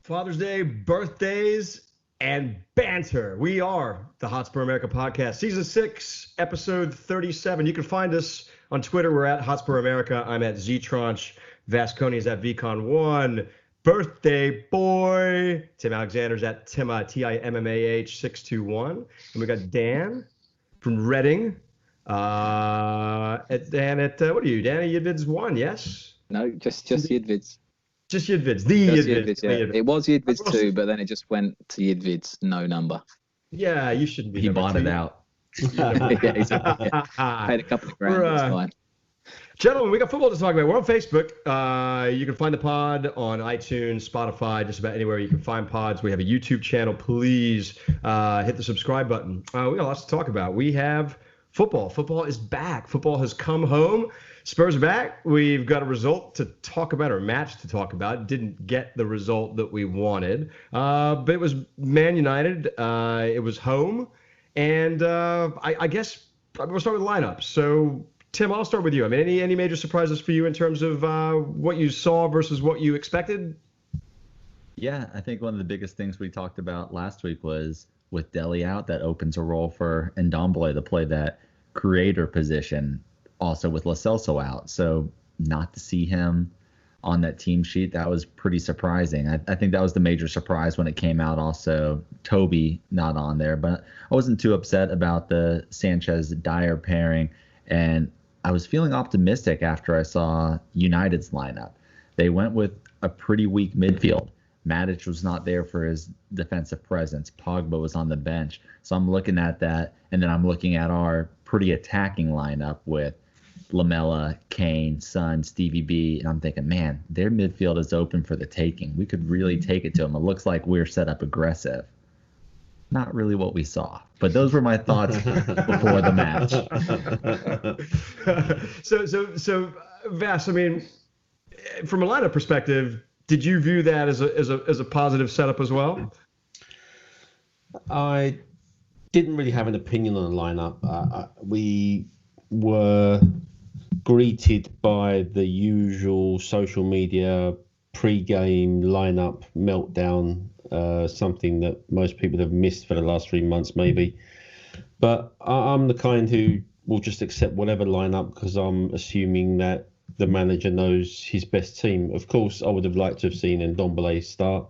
Father's Day, birthdays, and banter. We are the Hotspur America podcast, season 6, episode 37. You can find us on Twitter. We're at Hotspur America. I'm at Ztronch. Vasconi is at VCon1. Birthday boy. Tim Alexander's at Timma, Timmah 621. And we got Dan from Reading. Dan at what are you? Dan at Yidvids 1, yes? No, just Yidvids. Just Yidvids, the Yidvids. Yeah. It was Yidvids 2, but then it just went to Yidvids, no number. Yeah, you shouldn't be. He bought it out. Yeah, exactly. Yeah. Paid a couple of grand, it's fine. Gentlemen, we got football to talk about. We're on Facebook. You can find the pod on iTunes, Spotify, just about anywhere you can find pods. We have a YouTube channel. Please hit the subscribe button. We got lots to talk about. We have football. Football is back. Football has come home. Spurs are back. We've got a result to talk about, or a match to talk about. Didn't get the result that we wanted. But it was Man United. It was home. And I guess we'll start with the lineup. So, Tim, I'll start with you. I mean, any major surprises for you in terms of what you saw versus what you expected? Yeah, I think one of the biggest things we talked about last week was with Dele out, that opens a role for Ndombele to play that creator position. Also with Lo Celso out, so not to see him on that team sheet, that was pretty surprising. I think that was the major surprise when it came out. Also, Toby not on there, but I wasn't too upset about the Sanchez-Dyer pairing, and I was feeling optimistic after I saw United's lineup. They went with a pretty weak midfield. Matic was not there for his defensive presence. Pogba was on the bench. So I'm looking at that, and then I'm looking at our pretty attacking lineup with Lamela, Kane, Son, Stevie B, and I'm thinking, man, their midfield is open for the taking. We could really take it to them. It looks like we're set up aggressive. Not really what we saw, but those were my thoughts before the match. So, Vass, I mean, from a lineup perspective, did you view that as a positive setup as well? I didn't really have an opinion on the lineup. We were greeted by the usual social media pre-game lineup meltdown, something that most people have missed for the last 3 months maybe. But I'm the kind who will just accept whatever lineup because I'm assuming that the manager knows his best team. Of course, I would have liked to have seen Ndombele start.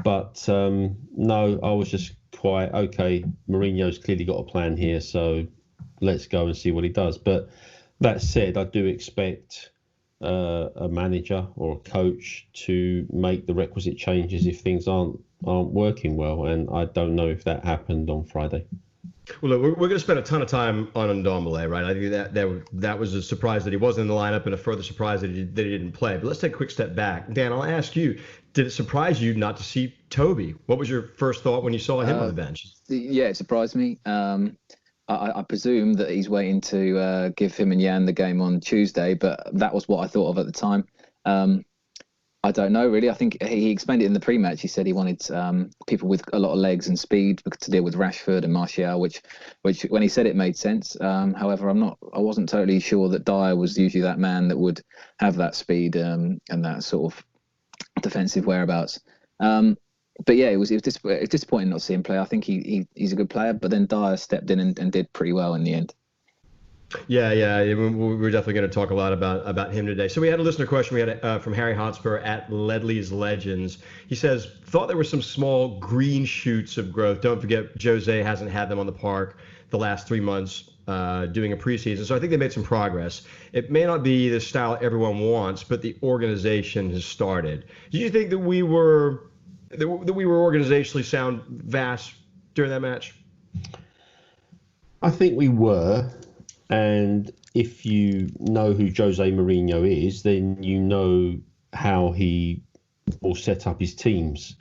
But no, I was just quite, okay, Mourinho's clearly got a plan here, so let's go and see what he does. But that said, I do expect a manager or a coach to make the requisite changes if things aren't working well, and I don't know if that happened on Friday. Well, look, we're going to spend a ton of time on Ndombele, right? I think that was a surprise that he wasn't in the lineup, and a further surprise that he didn't play. But let's take a quick step back. Dan, I'll ask you, did it surprise you not to see Toby? What was your first thought when you saw him on the bench? Yeah, it surprised me. I presume that he's waiting to give him and Jan the game on Tuesday, but that was what I thought of at the time. I don't know, really. I think he explained it in the pre-match. He said he wanted people with a lot of legs and speed to deal with Rashford and Martial, which when he said it made sense. However, I wasn't totally sure that Dyer was usually that man that would have that speed and that sort of defensive whereabouts. But yeah, it was disappointing not to see him play. I think he's a good player, but then Dyer stepped in and did pretty well in the end. Yeah, we're definitely going to talk a lot about him today. So we had a listener question. We had from Harry Hotspur at Ledley's Legends. He says, thought there were some small green shoots of growth. Don't forget, Jose hasn't had them on the park the last 3 months doing a preseason. So I think they made some progress. It may not be the style everyone wants, but the organization has started. Do you think that we were organizationally sound, Vass, during that match? I think we were. And if you know who Jose Mourinho is, then you know how he will set up his teams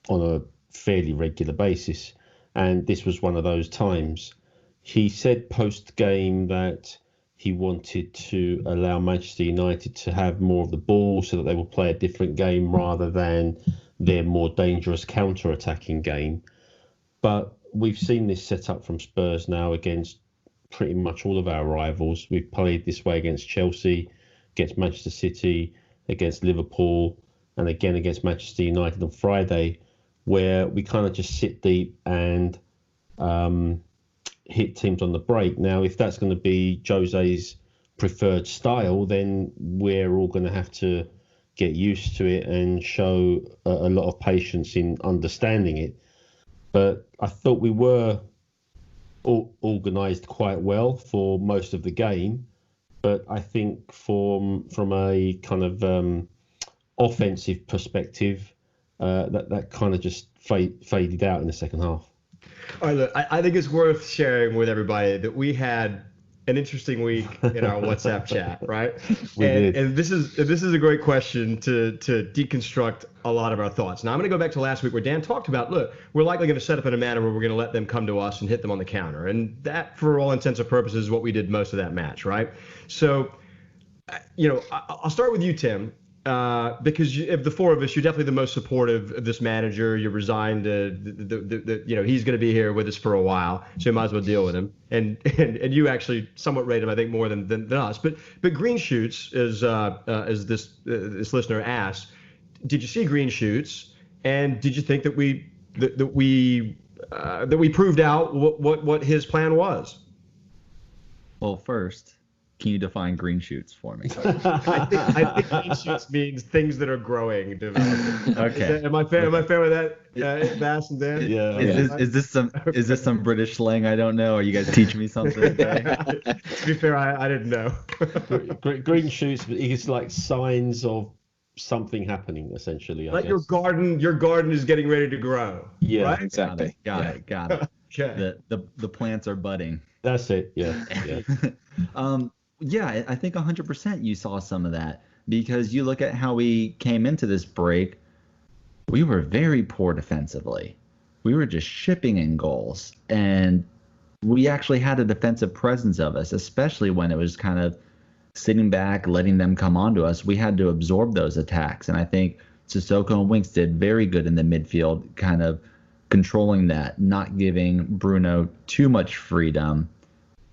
on a fairly regular basis. And this was one of those times. He said post-game that he wanted to allow Manchester United to have more of the ball so that they will play a different game rather than their more dangerous counter-attacking game. But we've seen this set up from Spurs now against pretty much all of our rivals. We've played this way against Chelsea, against Manchester City, against Liverpool, and again against Manchester United on Friday, where we kind of just sit deep and hit teams on the break. Now, if that's going to be Jose's preferred style, then we're all going to have to get used to it and show a lot of patience in understanding it. But I thought we were organised quite well for most of the game. But I think from a kind of offensive perspective, that kind of just faded out in the second half. All right, look, I think it's worth sharing with everybody that we had an interesting week in our WhatsApp chat, right? We did. And this is a great question to deconstruct a lot of our thoughts. Now I'm going to go back to last week where Dan talked about, look, we're likely going to set up in a manner where we're going to let them come to us and hit them on the counter, and that, for all intents and purposes, is what we did most of that match, right? So, I'll start with you, Tim. Because of the four of us, you're definitely the most supportive of this manager. You're resigned to he's going to be here with us for a while, so you might as well deal with him. And you actually somewhat rate him, I think, more than us. But green shoots, as this listener asked, did you see green shoots? And did you think that we proved out what his plan was? Well, first, can you define green shoots for me? I think green shoots means things that are growing, developing. Okay. Am I fair with that, Bass and Dan? Yeah. Is this some British slang I don't know? Are you guys teaching me something today? To be fair, I didn't know. Green shoots is like signs of something happening, essentially. I Like guess. your garden is getting ready to grow. Yeah, right? Exactly. Got it. Okay. The plants are budding. That's it. Yeah. Yeah, I think 100% you saw some of that, because you look at how we came into this break, we were very poor defensively. We were just shipping in goals, and we actually had a defensive presence of us, especially when it was kind of sitting back, letting them come onto us. We had to absorb those attacks, and I think Sissoko and Winks did very good in the midfield, kind of controlling that, not giving Bruno too much freedom.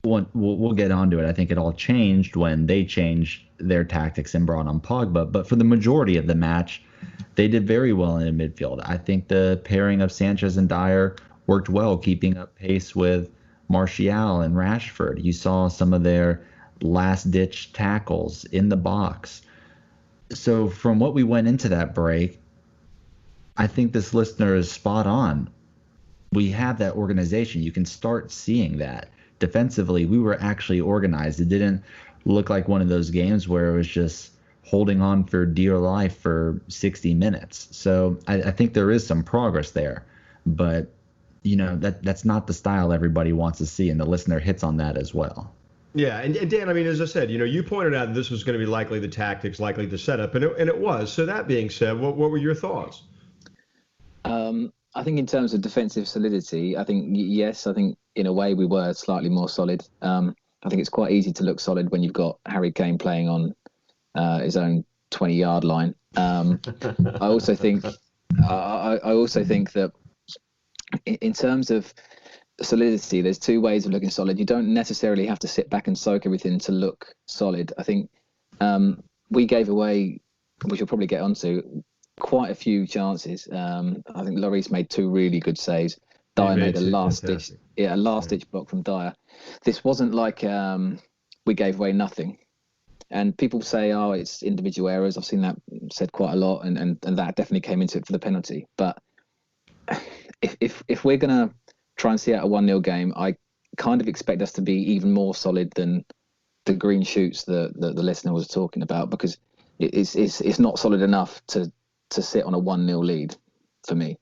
We'll get onto it. I think it all changed when they changed their tactics and brought on Pogba. But for the majority of the match, they did very well in the midfield. I think the pairing of Sanchez and Dyer worked well, keeping up pace with Martial and Rashford. You saw some of their last-ditch tackles in the box. So from what we went into that break, I think this listener is spot on. We have that organization. You can start seeing that. Defensively, we were actually organized. It didn't look like one of those games where it was just holding on for dear life for 60 minutes. So I think there is some progress there. But, that's not the style everybody wants to see, and the listener hits on that as well. Yeah, and Dan, I mean, as I said, you pointed out this was going to be likely the tactics, likely the setup, and it was. So that being said, what were your thoughts? I think in terms of defensive solidity, I think, yes, I think in a way we were slightly more solid. I think it's quite easy to look solid when you've got Harry Kane playing on his own 20-yard line. I also think that in terms of solidity, there's two ways of looking solid. You don't necessarily have to sit back and soak everything to look solid. I think we gave away, which we'll probably get onto, quite a few chances. I think Lloris made two really good saves. Dyer made a last-ditch block from Dyer. This wasn't like we gave away nothing. And people say, oh, it's individual errors. I've seen that said quite a lot, and that definitely came into it for the penalty. But if we're going to try and see out a 1-0 game, I kind of expect us to be even more solid than the green shoots that the listener was talking about, because it's not solid enough to sit on a 1-0 lead for me.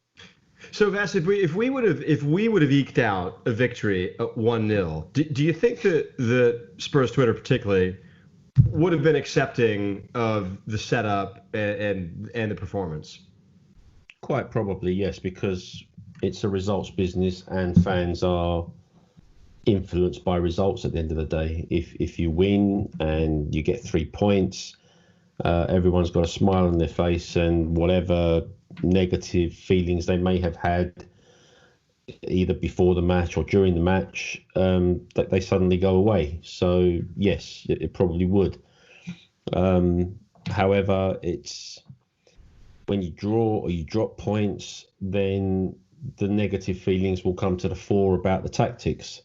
So Vass, if we would have eked out a victory at 1-0, do you think that the Spurs Twitter particularly would have been accepting of the setup and the performance? Quite probably, yes, because it's a results business and fans are influenced by results at the end of the day. If you win and you get 3 points, everyone's got a smile on their face, and whatever negative feelings they may have had either before the match or during the match, that they suddenly go away. So yes, it probably would. However, when you draw or you drop points, then the negative feelings will come to the fore about the tactics,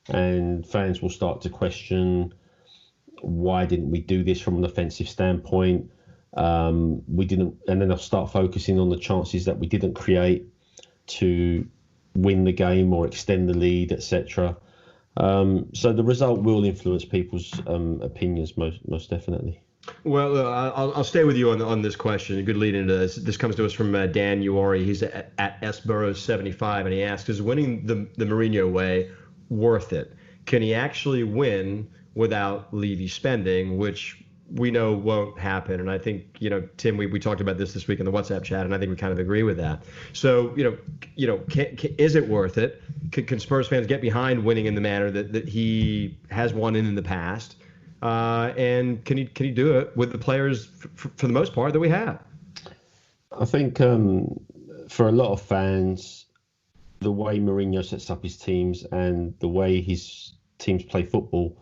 and fans will start to question, why didn't we do this from an offensive standpoint? We didn't, and then they'll start focusing on the chances that we didn't create to win the game or extend the lead, etc. So the result will influence people's opinions most definitely. Well, I'll stay with you on this question. A good lead into this. This comes to us from Dan Uwari. He's at sburrows75, and he asks, is winning the Mourinho way worth it? Can he actually win without Levy spending, which we know won't happen? And I think, Tim, we talked about this week in the WhatsApp chat, and I think we kind of agree with that. So, is it worth it? Can Spurs fans get behind winning in the manner that he has won in the past? And can he do it with the players, for the most part, that we have? I think for a lot of fans, the way Mourinho sets up his teams and the way his teams play football,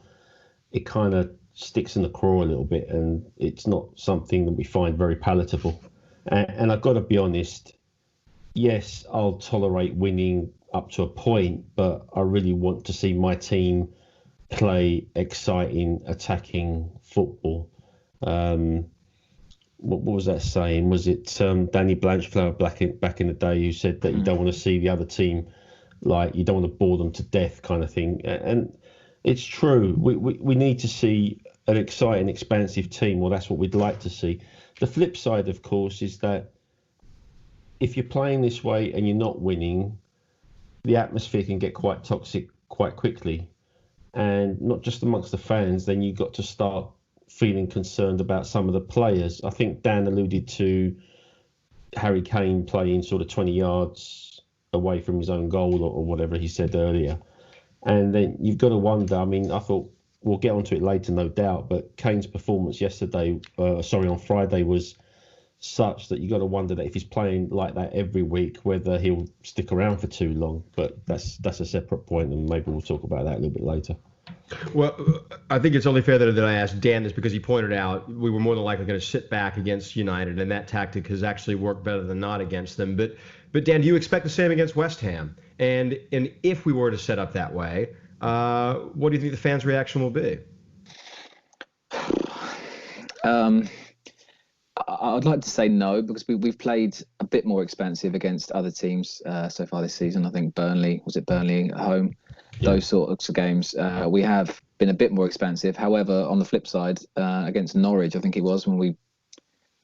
it kind of sticks in the craw a little bit, and it's not something that we find very palatable. And I've got to be honest, yes, I'll tolerate winning up to a point, but I really want to see my team play exciting, attacking football. What was that saying? Was it Danny Blanchflower back in the day who said that you don't want to see the other team, like, you don't want to bore them to death, kind of thing? And it's true. We need to see an exciting, expansive team. Well, that's what we'd like to see. The flip side, of course, is that if you're playing this way and you're not winning, the atmosphere can get quite toxic quite quickly. And not just amongst the fans, then you've got to start feeling concerned about some of the players. I think Dan alluded to Harry Kane playing sort of 20 yards away from his own goal or whatever he said earlier. And then you've got to wonder, I mean, I thought we'll get onto it later, no doubt, but Kane's performance on Friday was such that you got to wonder that if he's playing like that every week, whether he'll stick around for too long. But that's a separate point, and maybe we'll talk about that a little bit later. Well, I think it's only fair that I asked Dan this because he pointed out we were more than likely going to sit back against United, and that tactic has actually worked better than not against them. But Dan, do you expect the same against West Ham? And if we were to set up that way, what do you think the fans' reaction will be? I'd like to say no, because we've played a bit more expansive against other teams so far this season. I think Burnley at home? Yeah. Those sorts of games. We have been a bit more expansive. However, on the flip side, against Norwich, I think it was when we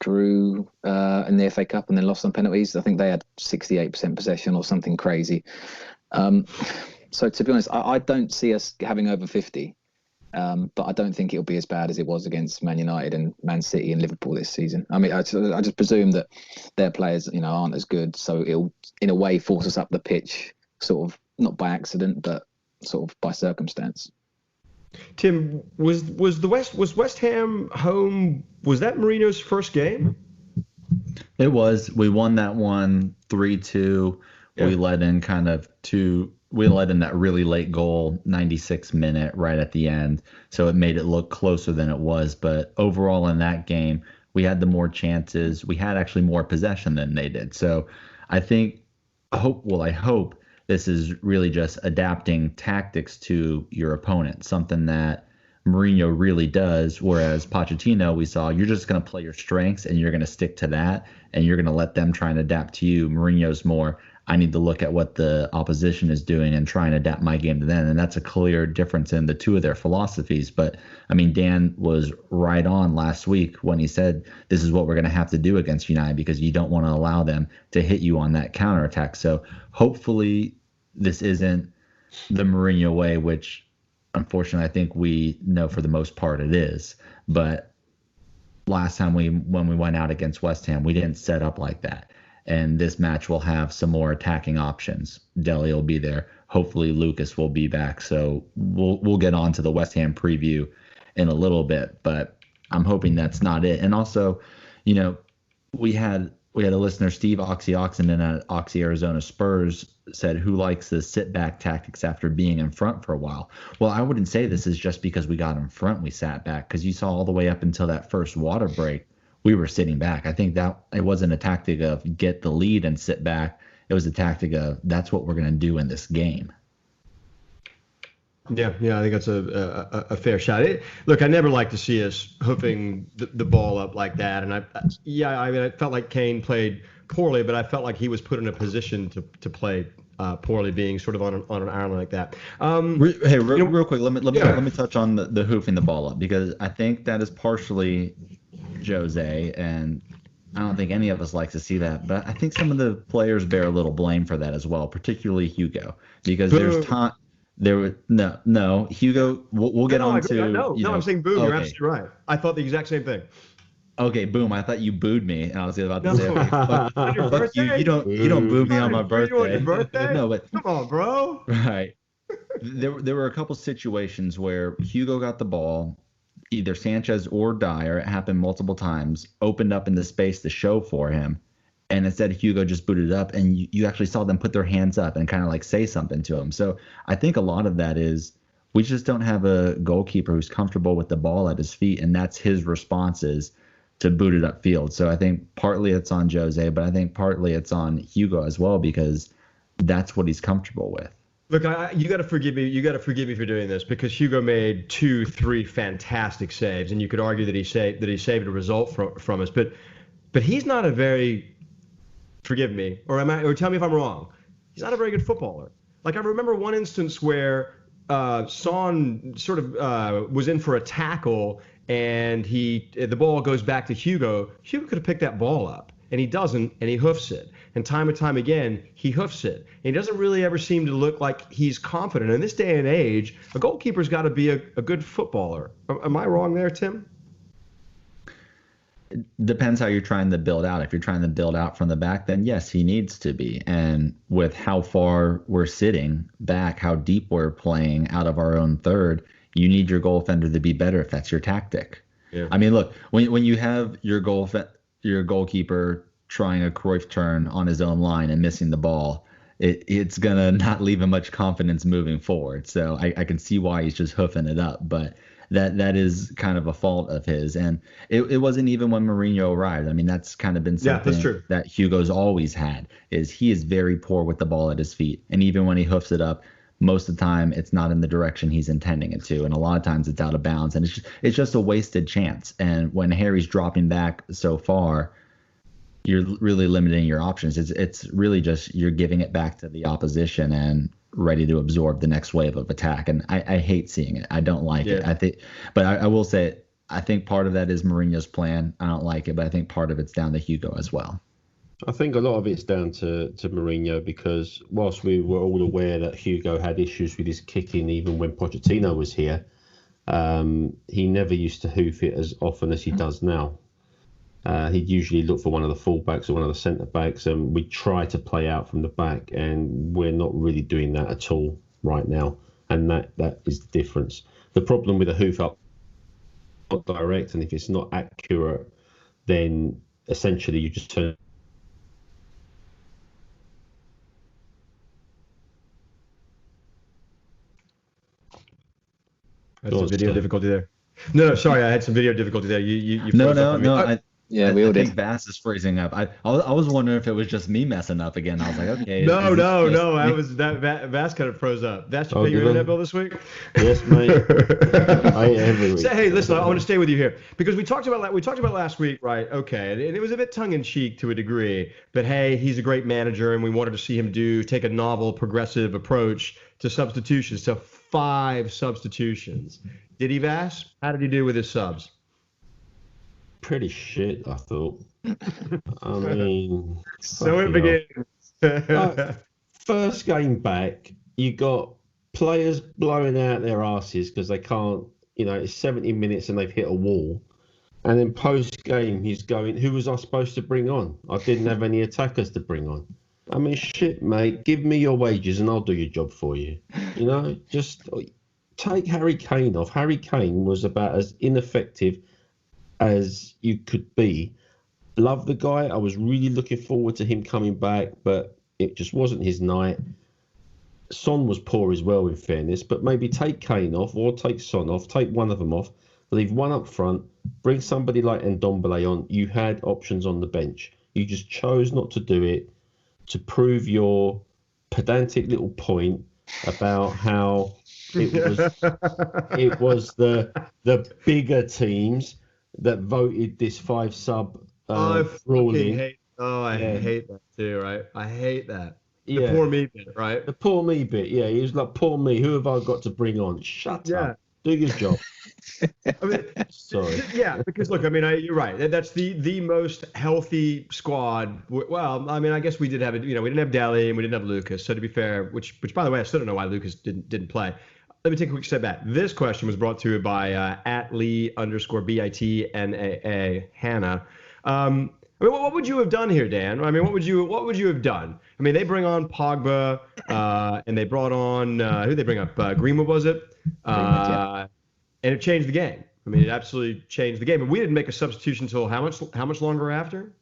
drew in the FA Cup and then lost on penalties. I think they had 68% possession or something crazy. So to be honest, I don't see us having over 50. But I don't think it'll be as bad as it was against Man United and Man City and Liverpool this season. I mean, I just presume that their players, aren't as good, so it'll, in a way, force us up the pitch, sort of not by accident, but sort of by circumstance. Tim, was West Ham home? Was that Mourinho's first game? It was. We won that one 3-2. Yeah. We let in that really late goal, 96th minute, right at the end. So it made it look closer than it was. But overall in that game, we had the more chances. We had actually more possession than they did. So I hope this is really just adapting tactics to your opponent, something that Mourinho really does. Whereas Pochettino, we saw, you're just going to play your strengths and you're going to stick to that, and you're going to let them try and adapt to you. Mourinho's more, I need to look at what the opposition is doing and try and adapt my game to them. And that's a clear difference in the two of their philosophies. But, I mean, Dan was right on last week when he said this is what we're going to have to do against United, because you don't want to allow them to hit you on that counterattack. So hopefully this isn't the Mourinho way, which unfortunately I think we know for the most part it is. But last time when we went out against West Ham, we didn't set up like that. And this match will have some more attacking options. Dele will be there. Hopefully Lucas will be back. So we'll get on to the West Ham preview in a little bit, but I'm hoping that's not it. And also, we had a listener, Steve Oxy Oxenden at Oxy Arizona Spurs, said, who likes the sit back tactics after being in front for a while? Well, I wouldn't say this is just because we got in front we sat back, because you saw all the way up until that first water break, we were sitting back. I think that it wasn't a tactic of get the lead and sit back. It was a tactic of that's what we're going to do in this game. Yeah, I think that's a fair shot. Look, I never like to see us hoofing the ball up like that, and I felt like Kane played poorly, but I felt like he was put in a position to play poorly, being sort of on an island like that. Hey, real quick, let me touch on the hoofing the ball up, because I think that is partially Jose, and I don't think any of us like to see that, but I think some of the players bear a little blame for that as well, particularly Hugo, because there's time. There was no Hugo. We'll get on to. No, I'm saying boom. Okay. You're absolutely right. I thought the exact same thing. Okay, boom. I thought you booed me, and I was about to say, fuck you. You don't boo me on my birthday. On your birthday? No, but come on, bro. Right. There were a couple situations where Hugo got the ball, either Sanchez or Dyer. It happened multiple times. Opened up in the space to show for him. And instead, Hugo just booted up, and you actually saw them put their hands up and kind of like say something to him. So I think a lot of that is we just don't have a goalkeeper who's comfortable with the ball at his feet, and that's his responses to boot it upfield. So I think partly it's on Jose, but I think partly it's on Hugo as well, because that's what he's comfortable with. Look, you got to forgive me. You got to forgive me for doing this, because Hugo made 2-3 fantastic saves, and you could argue that he saved a result from us. But he's not a very, forgive me, or tell me if I'm wrong, he's not a very good footballer. Like, I remember one instance where Son sort of was in for a tackle, and the ball goes back to Hugo. Hugo could have picked that ball up, and he doesn't, and he hoofs it. And time and time again, he hoofs it. And he doesn't really ever seem to look like he's confident. In this day and age, a goalkeeper's got to be a good footballer. Am I wrong there, Tim? It depends how you're trying to build out. If you're trying to build out from the back, then yes, he needs to be. And with how far we're sitting back, how deep we're playing out of our own third, you need your goal defender to be better if that's your tactic. Yeah. I mean, look, when you have your goalkeeper trying a Cruyff turn on his own line and missing the ball, it's going to not leave him much confidence moving forward. So I can see why he's just hoofing it up. But that is kind of a fault of his. And it wasn't even when Mourinho arrived. I mean, that's kind of been something that Hugo's always had, is he is very poor with the ball at his feet. And even when he hoofs it up, most of the time it's not in the direction he's intending it to. And a lot of times it's out of bounds. And it's just a wasted chance. And when Harry's dropping back so far, you're really limiting your options. It's really just you're giving it back to the opposition and ready to absorb the next wave of attack. And I hate seeing it. I don't like it. But I will say, I think part of that is Mourinho's plan. I don't like it, but I think part of it's down to Hugo as well. I think a lot of it's down to Mourinho, because whilst we were all aware that Hugo had issues with his kicking even when Pochettino was here, he never used to hoof it as often as he does now. He'd usually look for one of the fullbacks or one of the centre-backs, and we try to play out from the back, and we're not really doing that at all right now, and that is the difference. The problem with a hoof up, not direct, and if it's not accurate, then essentially you just turn. I had some video difficulty there. No, sorry, I had some video difficulty there. You No. Yeah, we all did. I think Vass is freezing up. I was wondering if it was just me messing up again. I was like, okay. No. Vass kind of froze up. Vass, you pay your internet bill this week? Yes, mate. Every week. So, hey, listen, I want to stay with you here, because we talked about last week, right? Okay, and it was a bit tongue in cheek to a degree, but hey, he's a great manager, and we wanted to see him take a novel, progressive approach to substitutions, to 5 substitutions. Did he, Vass? How did he do with his subs? Pretty shit, I thought. I mean, so it begins. First game back, you got players blowing out their asses because they can't, it's 70 minutes and they've hit a wall. And then post game, he's going, who was I supposed to bring on? I didn't have any attackers to bring on. I mean, shit, mate, give me your wages and I'll do your job for you. Just take Harry Kane off. Harry Kane was about as ineffective as you could be. Love the guy. I was really looking forward to him coming back, but it just wasn't his night. Son was poor as well, in fairness, but maybe take Kane off or take Son off, take one of them off, leave one up front, bring somebody like Ndombele on. You had options on the bench. You just chose not to do it to prove your pedantic little point about how it was the bigger teams that voted this 5-sub ruling. I hate that too, right? I hate that. Yeah. The poor me bit, right? The poor me bit, yeah. He was like, poor me, who have I got to bring on? Shut up. Do your job. I mean, sorry. Yeah, because look, I mean, you're right. That's the most healthy squad. Well, I mean, I guess we did have it. We didn't have Dele and we didn't have Lucas. So to be fair, which by the way, I still don't know why Lucas didn't play. Let me take a quick step back. This question was brought to you by @Lee_BITNAA Hannah. I mean, what would you have done here, Dan? I mean, what would you have done? I mean, they bring on Pogba, and they brought on who they bring up? Greenwood, was it? And it changed the game. I mean, it absolutely changed the game. But we didn't make a substitution until how much longer after?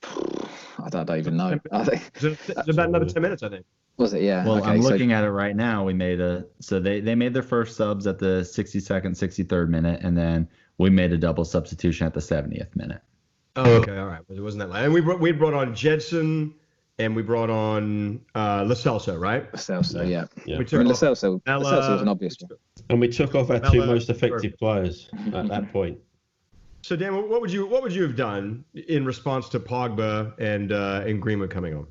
I don't even know. I think it was about another 10 minutes, I think. Was it? Yeah. Well, okay, I'm looking at it right now. We made they made their first subs at the 62nd, 63rd minute, and then we made a double substitution at the 70th minute. Oh, okay, all right. It wasn't that long. And we brought on Jedson, and we brought on Lo Celso, right? Lo Celso, yeah. We took Lo Celso was an obvious one. And we took off our two most effective players at that point. So Dan, what would you have done in response to Pogba and Greenwood coming on?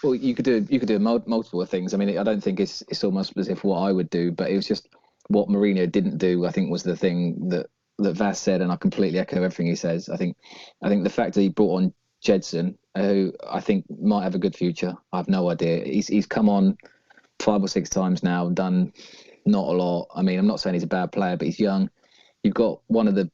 Well, you could do multiple things. I mean, I don't think it's almost as if what I would do, but it was just what Mourinho didn't do. I think was the thing that Vaz said, and I completely echo everything he says. I think the fact that he brought on Jedson, who I think might have a good future. I have no idea. He's come on 5 or 6 times now, done not a lot. I mean, I'm not saying he's a bad player, but he's young. You've got one of the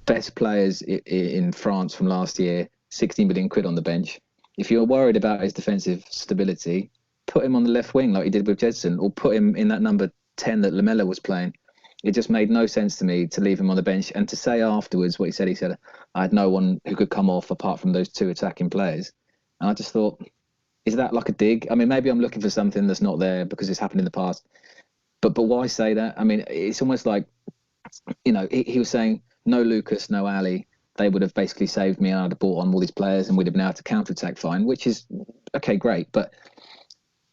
best players in France from last year, 16 million quid on the bench. If you're worried about his defensive stability, put him on the left wing like he did with Jedson, or put him in that number 10 that Lamela was playing. It just made no sense to me to leave him on the bench and to say afterwards what he said, I had no one who could come off apart from those 2 attacking players. And I just thought, is that like a dig? I mean, maybe I'm looking for something that's not there because it's happened in the past. But why say that? I mean, it's almost like, he was saying, no Lucas, no Ali. They would have basically saved me and I'd have brought on all these players and we'd have been able to counter-attack fine, which is, okay, great. But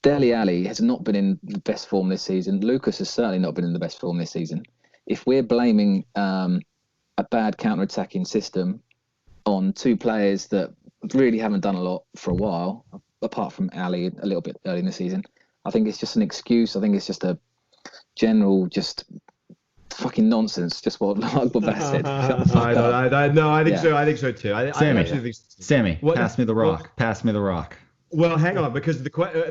Dele Alli has not been in the best form this season. Lucas has certainly not been in the best form this season. If we're blaming a bad counter-attacking system on 2 players that really haven't done a lot for a while, apart from Ali a little bit early in the season, I think it's just an excuse. I think it's just a general just fucking nonsense. Just what Bass said. Shut the fuck up. I think so. I think so too. Sammy, pass me the rock. Pass me the rock. Well, hang on, because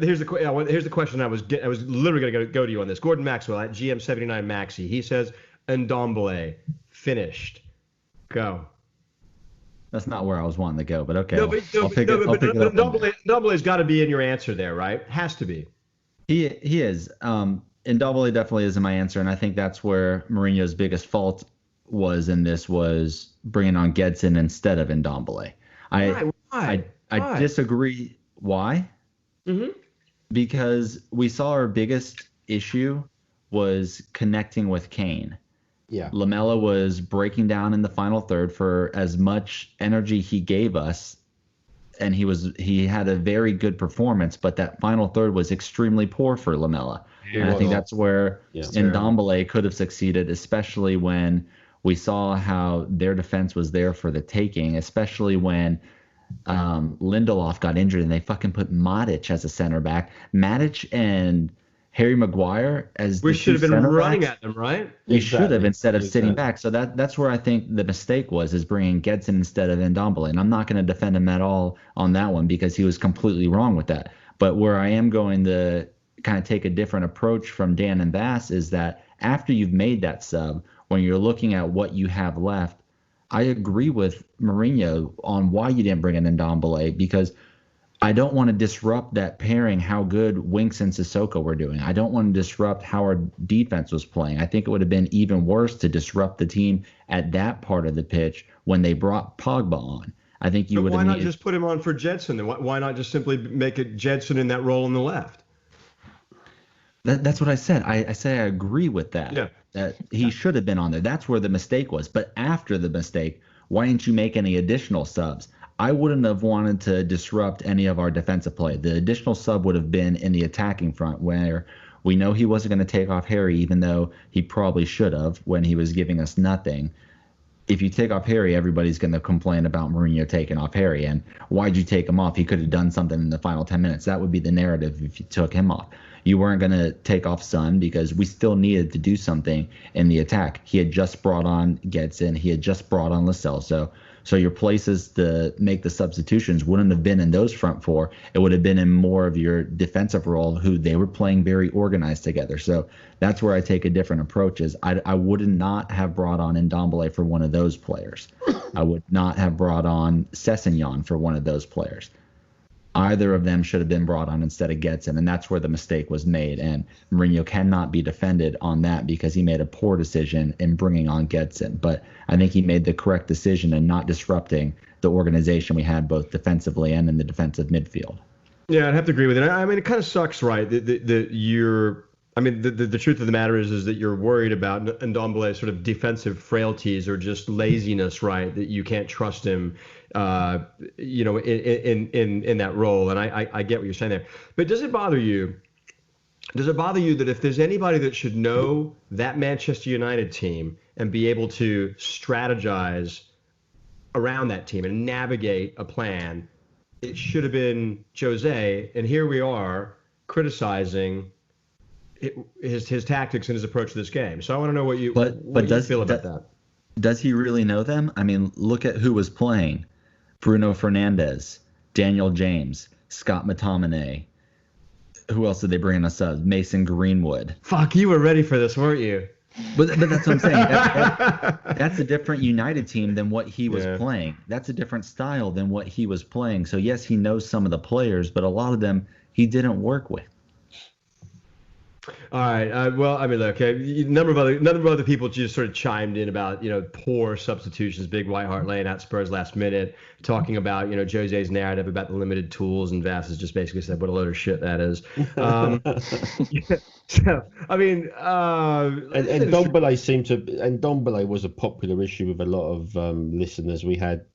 here's the question I was literally going to go to you on this. Gordon Maxwell at GM79 Maxi. He says Ndombele finished. Go. That's not where I was wanting to go, but okay. Ndombele's got to be in your answer there, right? Has to be. He is. Ndombele definitely is in my answer, and I think that's where Mourinho's biggest fault was in this, was bringing on Gedson instead of Ndombele. I disagree. Why? Mm-hmm. Because we saw our biggest issue was connecting with Kane. Yeah. Lamela was breaking down in the final third for as much energy he gave us, and he had a very good performance, but that final third was extremely poor for Lamela. And I think that's where Ndombele could have succeeded, especially when we saw how their defense was there for the taking, especially when Lindelof got injured and they fucking put Matic as a center back. Matic and Harry Maguire as we should have been running at them, right? They should have, instead of sitting back. So that's where I think the mistake is bringing Gedson instead of Ndombele. And I'm not going to defend him at all on that one because he was completely wrong with that. But where I am going to kind of take a different approach from Dan and Bass is that after you've made that sub, when you're looking at what you have left, I agree with Mourinho on why you didn't bring in Ndombele, because I don't want to disrupt that pairing, how good Winks and Sissoko were doing. I don't want to disrupt how our defense was playing. I think it would have been even worse to disrupt the team at that part of the pitch when they brought Pogba on. I think you would have. Why not just put him on for Jedson? Then why not just simply make it Jedson in that role on the left? That's what I said. I say I agree with that. Yeah. that he should have been on there. That's where the mistake was. But after the mistake, why didn't you make any additional subs? I wouldn't have wanted to disrupt any of our defensive play. The additional sub would have been in the attacking front, where we know he wasn't going to take off Harry, even though he probably should have when he was giving us nothing. If you take off Harry, everybody's going to complain about Mourinho taking off Harry. And why'd you take him off? He could have done something in the final 10 minutes. That would be the narrative if you took him off. You weren't going to take off Son because we still needed to do something in the attack. He had just brought on Gedson. He had just brought on Lo Celso. So your places to make the substitutions wouldn't have been in those front four. It would have been in more of your defensive role, who they were playing very organized together. So that's where I take a different approach. Is I would not have brought on Ndombele for one of those players. I would not have brought on Sessegnon for one of those players. Either of them should have been brought on instead of Gedson, and that's where the mistake was made. And Mourinho cannot be defended on that because he made a poor decision in bringing on Gedson. But I think he made the correct decision in not disrupting the organization we had both defensively and in the defensive midfield. Yeah, I'd have to agree with it. I mean, it kind of sucks, right? The truth of the matter is that you're worried about Ndombele's sort of defensive frailties or just laziness, right? That you can't trust him, in that role. And I get what you're saying there. But does it bother you? Does it bother you that if there's anybody that should know that Manchester United team and be able to strategize around that team and navigate a plan, it should have been Jose? And here we are criticizing his tactics and his approach to this game. So I want to know what you feel about that. Does he really know them? I mean, look at who was playing. Bruno Fernandes, Daniel James, Scott McTominay. Who else did they bring in us? Mason Greenwood. Fuck, you were ready for this, weren't you? But that's what I'm saying. That's a different United team than what he was playing. That's a different style than what he was playing. So, yes, he knows some of the players, but a lot of them he didn't work with. All right. Well, I mean, look, a number of other people just sort of chimed in about, poor substitutions. Big Whiteheart laying out Spurs last minute, talking about, Jose's narrative about the limited tools, and Vass has just basically said what a load of shit that is. So, I mean, and Ndombele was a popular issue with a lot of listeners. We had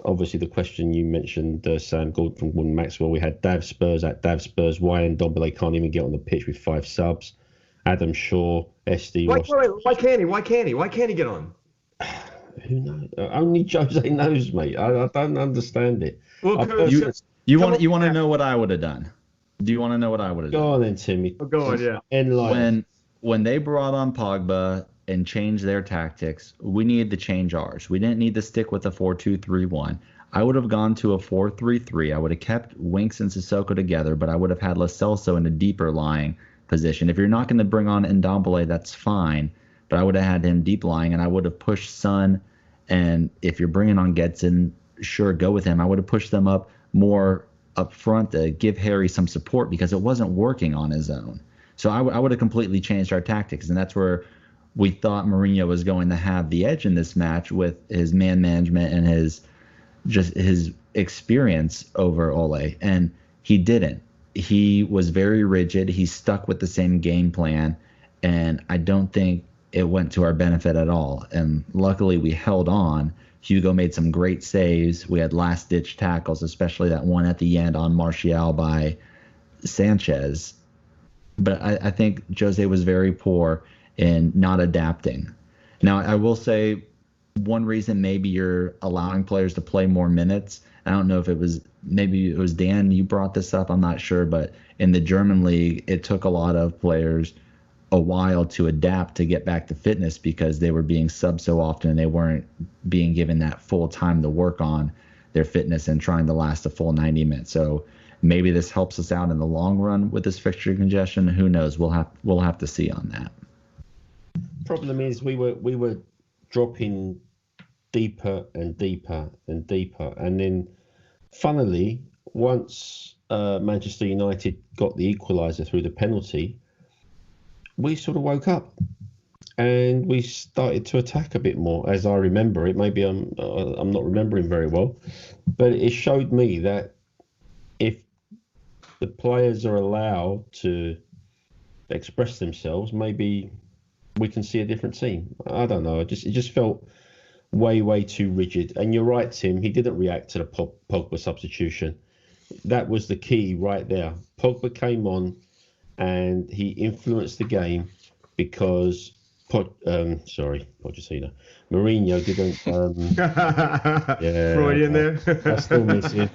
obviously the question you mentioned, Sam Gordon from Gordon Maxwell. We had Dav Spurs at Dav Spurs. Why Ndombele can't even get on the pitch with 5 subs? Adam Shaw, SD. Why can't he? Why can't he get on? Who knows? Only Jose knows, mate. I don't understand it. Well, you want to know what I would have done? Do you want to know what I would have done? Go on then, Timmy. Oh, go on, yeah. When they brought on Pogba and changed their tactics, we needed to change ours. We didn't need to stick with a 4-2-3-1. I would have gone to a 4-3-3. I would have kept Winks and Sissoko together, but I would have had Lo Celso in a deeper lying position. If you're not going to bring on Ndombele, that's fine, but I would have had him deep lying, and I would have pushed Son. And if you're bringing on Gedson, sure, go with him. I would have pushed them up more up front to give Harry some support because it wasn't working on his own. So I would have completely changed our tactics, and that's where we thought Mourinho was going to have the edge in this match with his man management and his experience over Ole, and he didn't. He was very rigid. He stuck with the same game plan, and I don't think it went to our benefit at all. And luckily we held on. Hugo made some great saves. We had last-ditch tackles, especially that one at the end on Martial by Sanchez. But I think Jose was very poor in not adapting. Now, I will say one reason maybe you're allowing players to play more minutes. I don't know if maybe it was Dan, you brought this up, I'm not sure, but in the German league, it took a lot of players a while to adapt to get back to fitness because they were being subbed so often and they weren't being given that full time to work on their fitness and trying to last a full 90 minutes. So maybe this helps us out in the long run with this fixture congestion. Who knows? We'll have to see on that. Problem is we were dropping deeper and deeper and deeper, and then funnily once Manchester United got the equaliser through the penalty, we sort of woke up and we started to attack a bit more, as I remember it. Maybe I'm not remembering very well, but it showed me that if the players are allowed to express themselves, maybe we can see a different team. I don't know. It just felt way too rigid. And you're right, Tim. He didn't react to the Pogba substitution. That was the key right there. Pogba came on and he influenced the game because Pochettino. Mourinho didn't. Freudian there. I still miss you.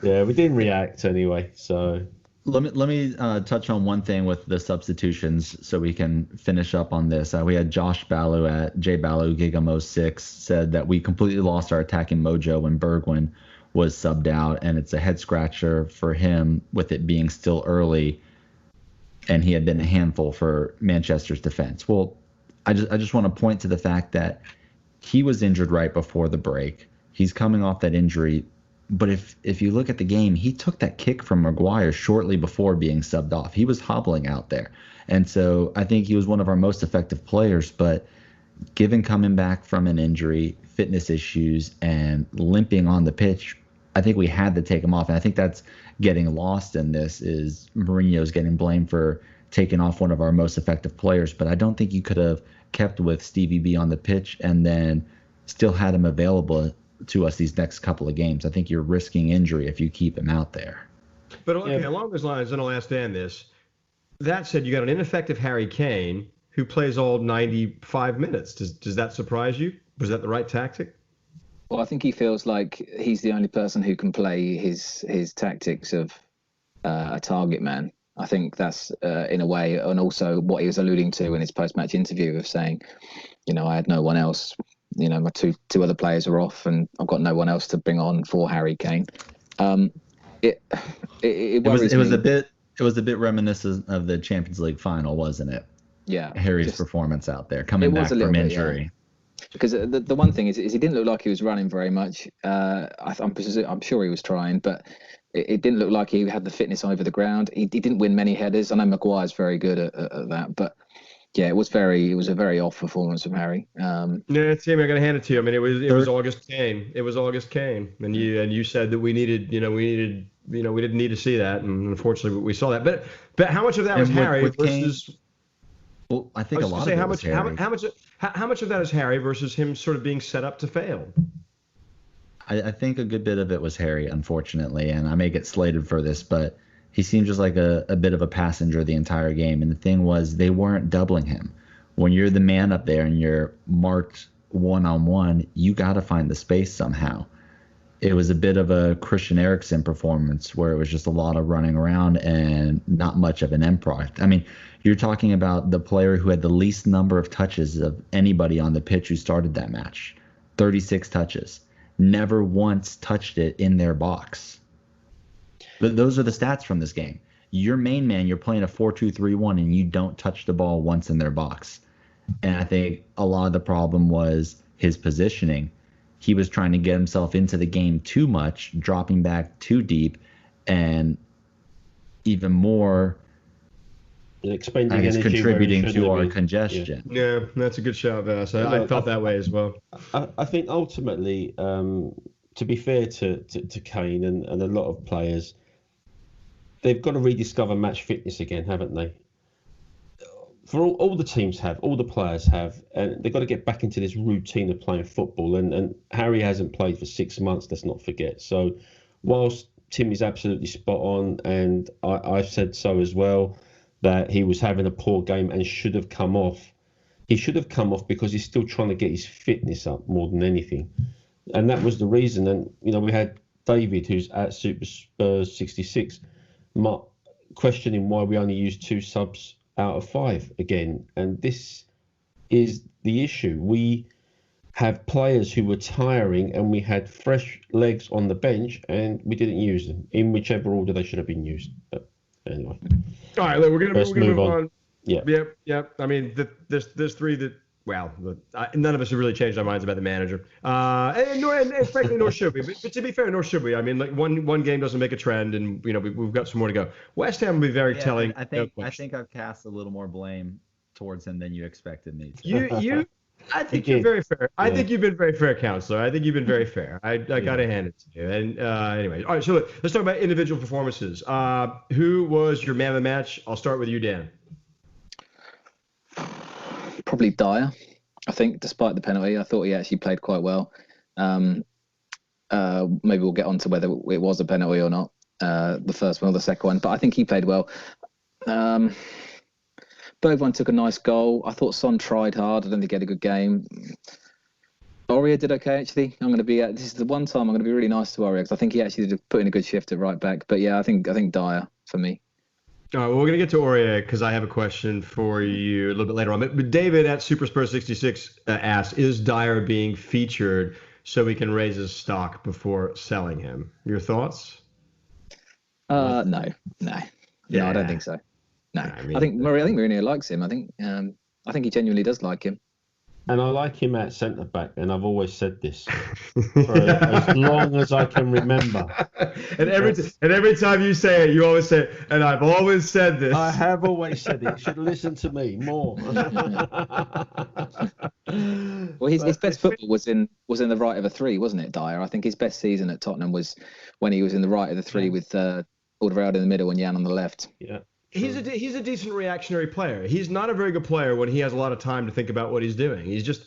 Yeah, we didn't react anyway. So let me touch on one thing with the substitutions so we can finish up on this. We had Josh Ballu at JBallu Gigamo 6 said that we completely lost our attacking mojo when Bergwijn was subbed out, and it's a head scratcher for him with it being still early, and he had been a handful for Manchester's defense. Well, I just want to point to the fact that he was injured right before the break. He's coming off that injury, but if you look at the game, he took that kick from Maguire shortly before being subbed off. He was hobbling out there, and so I think he was one of our most effective players, but given coming back from an injury, fitness issues, and limping on the pitch, I think we had to take him off. And I think that's getting lost in this, is Mourinho's getting blamed for taking off one of our most effective players. But I don't think you could have kept with Stevie B on the pitch and then still had him available to us these next couple of games. I think you're risking injury if you keep him out there. But okay, along those lines, and I'll ask Dan this. That said, you got an ineffective Harry Kane who plays all 95 minutes. Does that surprise you? Was that the right tactic? Well, I think he feels like he's the only person who can play his tactics of a target man. I think that's in a way, and also what he was alluding to in his post-match interview of saying, I had no one else. My two other players are off, and I've got no one else to bring on for Harry Kane. It was a bit reminiscent of the Champions League final, wasn't it? Yeah, Harry's performance out there coming back from injury. Yeah. Because the one thing is he didn't look like he was running very much. I'm sure he was trying, but it didn't look like he had the fitness over the ground. He didn't win many headers. I know Maguire's very good at that, but yeah, it was a very off performance from Harry. Yeah, Tim, I got to hand it to you. I mean, it was August Kane. It was August Kane, and you said that we didn't need to see that, and unfortunately we saw that. But how much of that was Harry versus? Kane, well, I think a lot of it was Harry. How much of that is Harry versus him sort of being set up to fail? I think a good bit of it was Harry, unfortunately, and I may get slated for this, but he seemed just like a bit of a passenger the entire game. And the thing was, they weren't doubling him. When you're the man up there and you're marked one-on-one, you got to find the space somehow. It was a bit of a Christian Eriksen performance where it was just a lot of running around and not much of an end product. I mean, you're talking about the player who had the least number of touches of anybody on the pitch who started that match. 36 touches. Never once touched it in their box. But those are the stats from this game. Your main man, you're playing a 4-2-3-1, and you don't touch the ball once in their box. And I think a lot of the problem was his positioning. He was trying to get himself into the game too much, dropping back too deep, and even more contributing to our congestion. Yeah, that's a good shout, Vass. I felt that way as well. I think ultimately, to be fair to Kane and a lot of players, they've got to rediscover match fitness again, haven't they? For all the teams have, all the players have, and they've got to get back into this routine of playing football. And Harry hasn't played for 6 months, let's not forget. So whilst Tim is absolutely spot on, and I've said so as well, that he was having a poor game and should have come off. He should have come off because he's still trying to get his fitness up more than anything. And that was the reason. And, we had David, who's at Super Spurs 66, questioning why we only used 2 subs out of 5 again. And this is the issue. We have players who were tiring and we had fresh legs on the bench and we didn't use them in whichever order they should have been used. But anyway. All right, look, we're gonna move on. Yeah. Yep. I mean, there's 3 that. Well, none of us have really changed our minds about the manager, and frankly, nor should we. But to be fair, nor should we. I mean, like one game doesn't make a trend, and we've got some more to go. West Ham will be very telling. I think I've cast a little more blame towards him than you expected me to. I think you're very fair. I think you've been very fair, counselor. I think you've been very fair. I got to hand it to you. And anyway, all right. So let's talk about individual performances. Who was your man of the match? I'll start with you, Dan. probably Dyer. I think, despite the penalty, I thought he actually played quite well. Maybe we'll get on to whether it was a penalty or not, the first one or the second one. But I think he played well. Bergwijn took a nice goal. I thought Son tried hard. I don't think he had a good game. Aurier did okay, actually. This is the one time I'm going to be really nice to Aurier because I think he actually did put in a good shift at right back. But yeah, I think Dyer for me. All right, well, we're going to get to Aurier because I have a question for you a little bit later on. But David at SuperSpurs66 asks, is Dyer being featured so we can raise his stock before selling him? Your thoughts? No, I don't think so. No, I think Mourinho likes him. I think he genuinely does like him. And I like him at centre back, and I've always said this for as long as I can remember. And every time you say it, you always say, and I've always said this. I have always said it. You should listen to me more. Well, his best football was in the right of a three, wasn't it, Dyer? I think his best season at Tottenham was when he was in the right of the three with Alderweireld in the middle and Jan on the left. Yeah. He's a decent reactionary player. He's not a very good player when he has a lot of time to think about what he's doing. He's just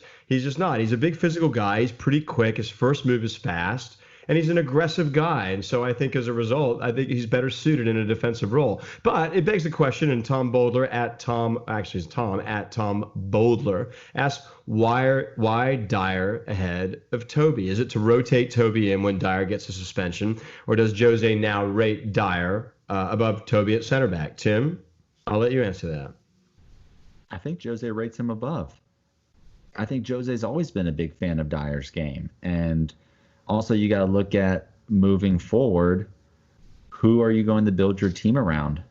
not. He's a big physical guy. He's pretty quick. His first move is fast, and he's an aggressive guy. And so I think as a result, I think he's better suited in a defensive role. But it begs the question, and Tom Bodler at Tom Bodler asks, why Dyer ahead of Toby? Is it to rotate Toby in when Dyer gets a suspension, or does Jose now rate Dyer above Toby at center back? Tim, I'll let you answer that. I think Jose rates him above. I think Jose's always been a big fan of Dyer's game. And also you got to look at moving forward, who are you going to build your team around?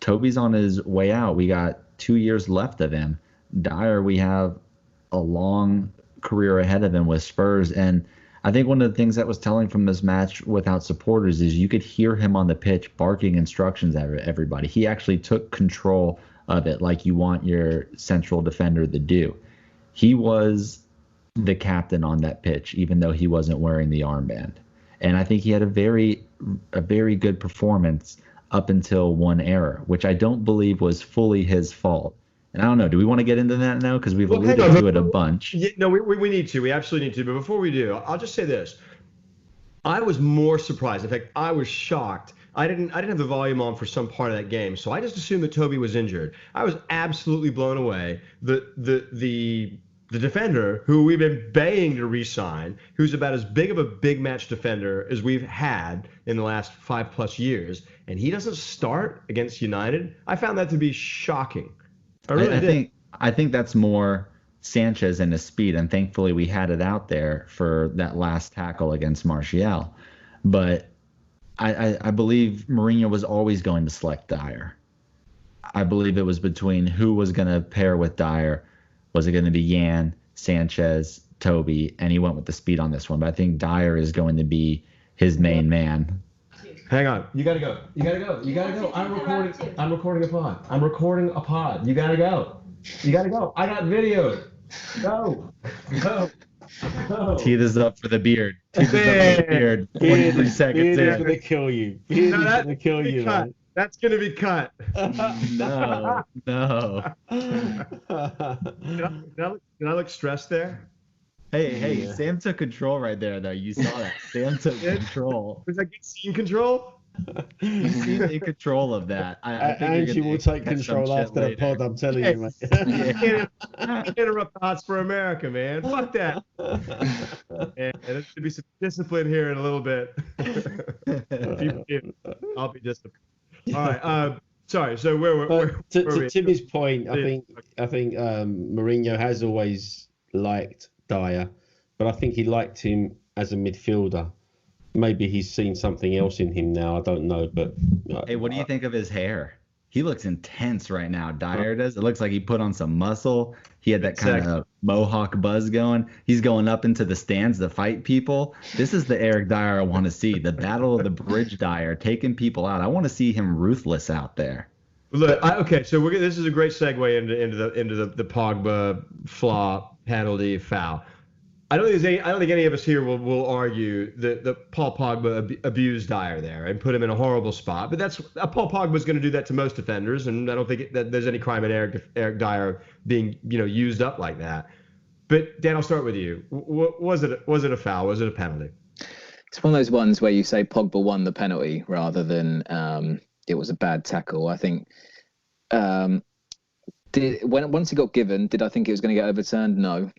Toby's on his way out. We got 2 years left of him. Dyer, we have a long career ahead of him with Spurs. And I think one of the things that was telling from this match without supporters is you could hear him on the pitch barking instructions at everybody. He actually took control of it like you want your central defender to do. He was the captain on that pitch, even though he wasn't wearing the armband. And I think he had a very good performance up until one error, which I don't believe was fully his fault. And I don't know, do we want to get into that now? Because we've alluded to it a bunch. Yeah, no, we need to. We absolutely need to. But before we do, I'll just say this. I was more surprised. In fact, I was shocked. I didn't have the volume on for some part of that game, so I just assumed that Toby was injured. I was absolutely blown away. The defender who we've been baying to re-sign, who's about as big of a big match defender as we've had in the last 5+ years, and he doesn't start against United. I found that to be shocking. I think that's more Sanchez and his speed, and thankfully we had it out there for that last tackle against Martial. But I believe Mourinho was always going to select Dyer. I believe it was between who was going to pair with Dyer. Was it going to be Jan, Sanchez, Toby? And he went with the speed on this one. But I think Dyer is going to be his main man. Hang on. You gotta go. I'm recording a pod. You gotta go. I got video. Go. Tee this up for the beard. 23 seconds in. Beard is gonna kill you. Beard is gonna kill you, man. That's gonna be cut. No. Did I look stressed there? Hey, yeah. Sam took control right there, though. You saw that. Sam took control. Was that scene control? He's in control of that. I think Angie will take control after the pod, I'm telling you, man. Can't interrupt the Hots for America, man. Fuck that. And there should be some discipline here in a little bit. I'll be disciplined. All right. Sorry. So to Timmy's point, I think Mourinho has always liked Dyer, but I think he liked him as a midfielder. Maybe he's seen something else in him now. I don't know, but hey, what do you think of his hair? He looks intense right now. Dyer does. It looks like he put on some muscle. He had that kind of mohawk buzz going. He's going up into the stands to fight people. This is the Eric Dyer I want to see. The Battle of the Bridge Dyer, taking people out. I want to see him ruthless out there. Look, okay, so this is a great segue into the Pogba flaw penalty foul. I don't think any of us here will argue that Paul Pogba abused Dyer there and put him in a horrible spot. But Paul Pogba's going to do that to most defenders, and I don't think that there's any crime in Eric Dyer being used up like that. But Dan, I'll start with you. Was it a foul? Was it a penalty? It's one of those ones where you say Pogba won the penalty rather than it was a bad tackle. I think once it got given, did I think it was going to get overturned? No,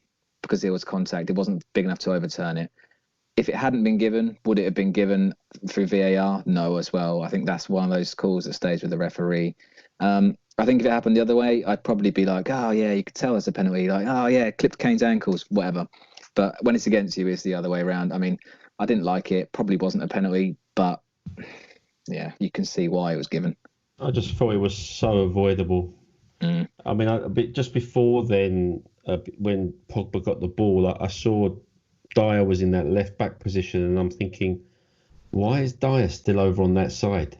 because it was contact. It wasn't big enough to overturn it. If it hadn't been given, would it have been given through VAR? No, as well. I think that's one of those calls that stays with the referee. I think if it happened the other way, I'd probably be like, oh yeah, you could tell it's a penalty. Like, oh yeah, clipped Kane's ankles, whatever. But when it's against you, it's the other way around. I mean, I didn't like it. Probably wasn't a penalty, but yeah, you can see why it was given. I just thought it was so avoidable. I mean, just before then, when Pogba got the ball, I saw Dyer was in that left back position, and I'm thinking, why is Dyer still over on that side?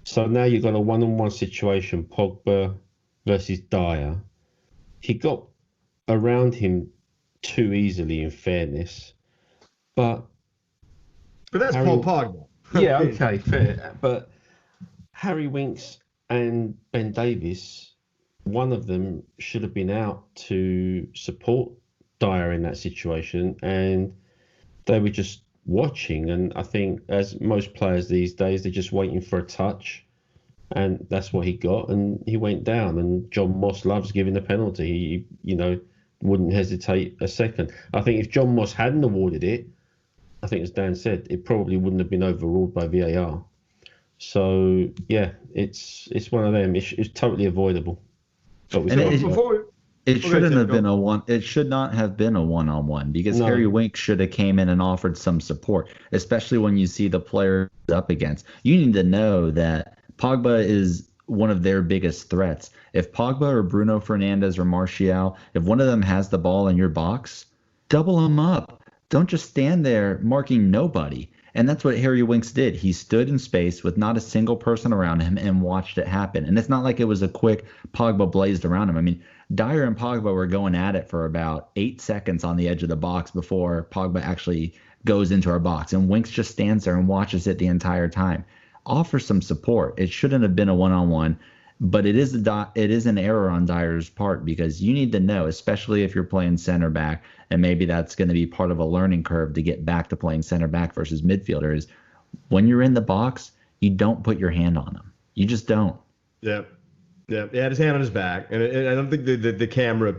So now you've got a one-on-one situation, Pogba versus Dyer. He got around him too easily, in fairness, but that's Paul Pogba. Yeah, okay, fair. But Harry Winks and Ben Davies, one of them should have been out to support Dyer in that situation, and they were just watching. And I think, as most players these days, they're just waiting for a touch, and that's what he got, and he went down. And John Moss loves giving a penalty. He wouldn't hesitate a second. I think if John Moss hadn't awarded it, I think, as Dan said, it probably wouldn't have been overruled by VAR. So yeah, it's one of them. It's totally avoidable. It shouldn't have been a one. It should not have been a one-on-one, because Harry Winks should have came in and offered some support, especially when you see the player up against. You need to know that Pogba is one of their biggest threats. If Pogba or Bruno Fernandes or Martial, if one of them has the ball in your box, double them up. Don't just stand there marking nobody. And that's what Harry Winks did. He stood in space with not a single person around him and watched it happen. And it's not like it was a quick Pogba blazed around him. I mean, Dyer and Pogba were going at it for about 8 seconds on the edge of the box before Pogba actually goes into our box. And Winks just stands there and watches it the entire time. Offer some support. It shouldn't have been a one-on-one. But it is an error on Dyer's part, because you need to know, especially if you're playing center back, and maybe that's going to be part of a learning curve to get back to playing center back versus midfielder, is when you're in the box, you don't put your hand on them. You just don't. Yeah. He had his hand on his back, and I don't think the camera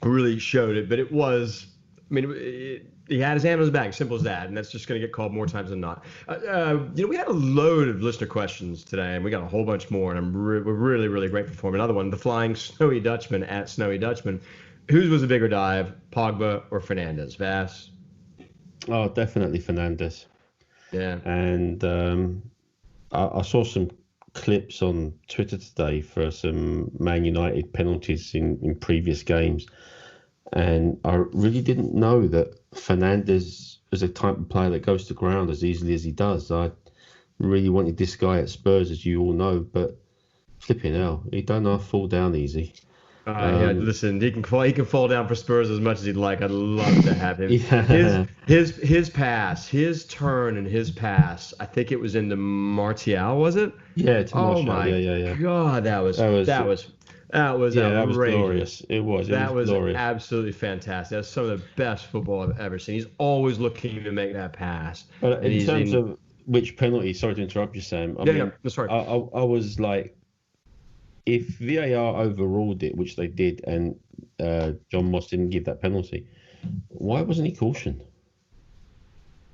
really showed it, but it was. I mean, he had his hand on his back, simple as that, and that's just going to get called more times than not. We had a load of listener questions today, and we got a whole bunch more, and we're really, really grateful for them. Another one, the Flying Snowy Dutchman at Snowy Dutchman. Whose was a bigger dive, Pogba or Fernandes? Vass? Oh, definitely Fernandes. Yeah. And I saw some clips on Twitter today for some Man United penalties in previous games. And I really didn't know that Fernandes is a type of player that goes to ground as easily as he does. I really wanted this guy at Spurs, as you all know, but flipping hell, he don't know how to fall down easy. Listen, he can fall down for Spurs as much as he'd like. I'd love to have him. Yeah. His pass, his turn and his pass. I think it was into Martial, was it? Yeah, to Martial. My yeah. God, that was glorious. It was glorious. Absolutely fantastic. That's some of the best football I've ever seen. He's always looking to make that pass. But in terms of which penalty, sorry to interrupt you, Sam. Sorry. I was like, if VAR overruled it, which they did, and John Moss didn't give that penalty, why wasn't he cautioned?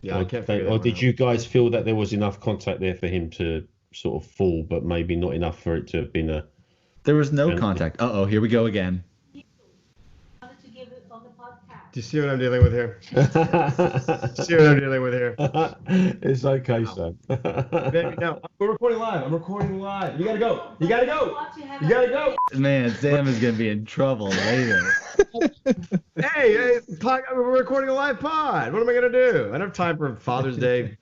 Yeah, I can't figure that out. Did you guys feel that there was enough contact there for him to sort of fall, but maybe not enough for it to have been a... There was no contact. Here we go again. Do you see what I'm dealing with here? It's okay, Sam. Baby, no, we're recording live. I'm recording live. You gotta go. Man, Sam is gonna be in trouble later. Hey, we're recording a live pod. What am I gonna do? I don't have time for Father's Day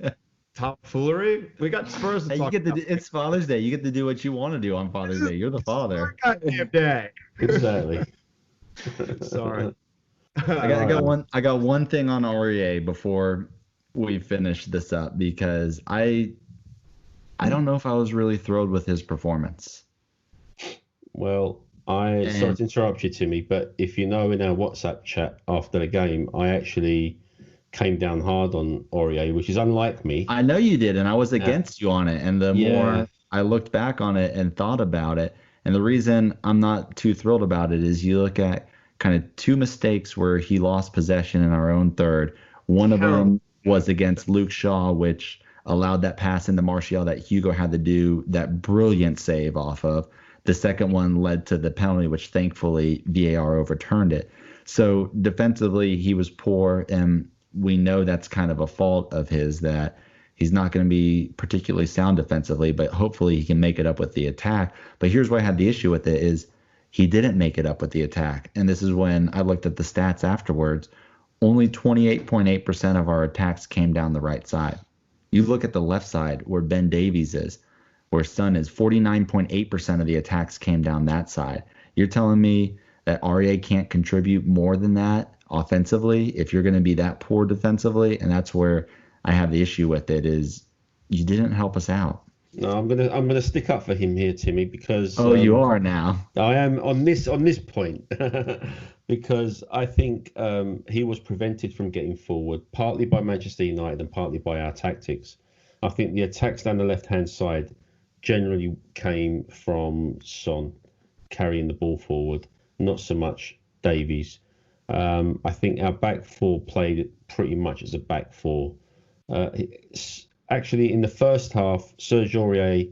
tomfoolery. We got Spurs to talk about. It's Father's Day. You get to do what you want to do on Father's Day. You're the father. Goddamn day. Exactly. Sorry. I got one thing on Aurier before we finish this up because I don't know if I was really thrilled with his performance. Well, sorry to interrupt you, Timmy, but if you know in our WhatsApp chat after the game, I actually came down hard on Aurier, which is unlike me. I know you did, and I was against you on it. And the more I looked back on it and thought about it, and the reason I'm not too thrilled about it is you look at kind of two mistakes where he lost possession in our own third. One of them was against Luke Shaw, which allowed that pass into Martial that Hugo had to do that brilliant save off of. The second one led to the penalty, which thankfully VAR overturned it. So defensively, he was poor, and we know that's kind of a fault of his that he's not going to be particularly sound defensively, but hopefully he can make it up with the attack. But here's where I had the issue with it is he didn't make it up with the attack. And this is when I looked at the stats afterwards. Only 28.8% of our attacks came down the right side. You look at the left side where Ben Davies is, where Son is, 49.8% of the attacks came down that side. You're telling me that Aurier can't contribute more than that offensively if you're going to be that poor defensively? And that's where I have the issue with it is you didn't help us out. No, I'm gonna stick up for him here, Timmy, because you are now. I am on this point because I think he was prevented from getting forward partly by Manchester United and partly by our tactics. I think the attacks down the left-hand side generally came from Son carrying the ball forward, not so much Davies. I think our back four played pretty much as a back four. Actually, in the first half, Serge Aurier,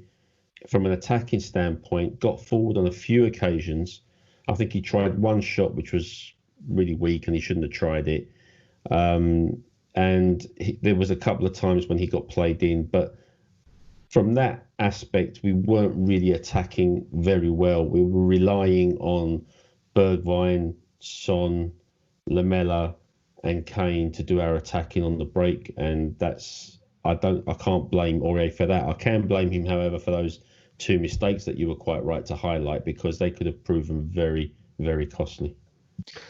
from an attacking standpoint, got forward on a few occasions. I think he tried one shot, which was really weak, and he shouldn't have tried it. There was a couple of times when he got played in, but from that aspect, we weren't really attacking very well. We were relying on Bergwijn, Son, Lamela, and Kane to do our attacking on the break, and I can't blame Aurier for that. I can blame him, however, for those two mistakes that you were quite right to highlight because they could have proven very, very costly.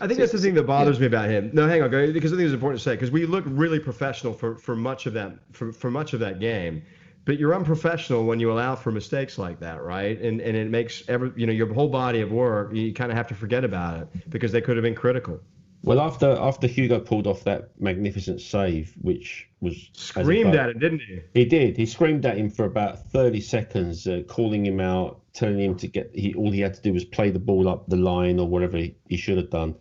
I think that's the thing that bothers me about him. No, hang on, because I think it's important to say because we look really professional for much of that game, but you're unprofessional when you allow for mistakes like that, right? And it makes your whole body of work, you kind of have to forget about it because they could have been critical. Well, after Hugo pulled off that magnificent save, which was screamed at him, didn't he? He did. He screamed at him for about 30 seconds, calling him out, telling him all he had to do was play the ball up the line or whatever he should have done.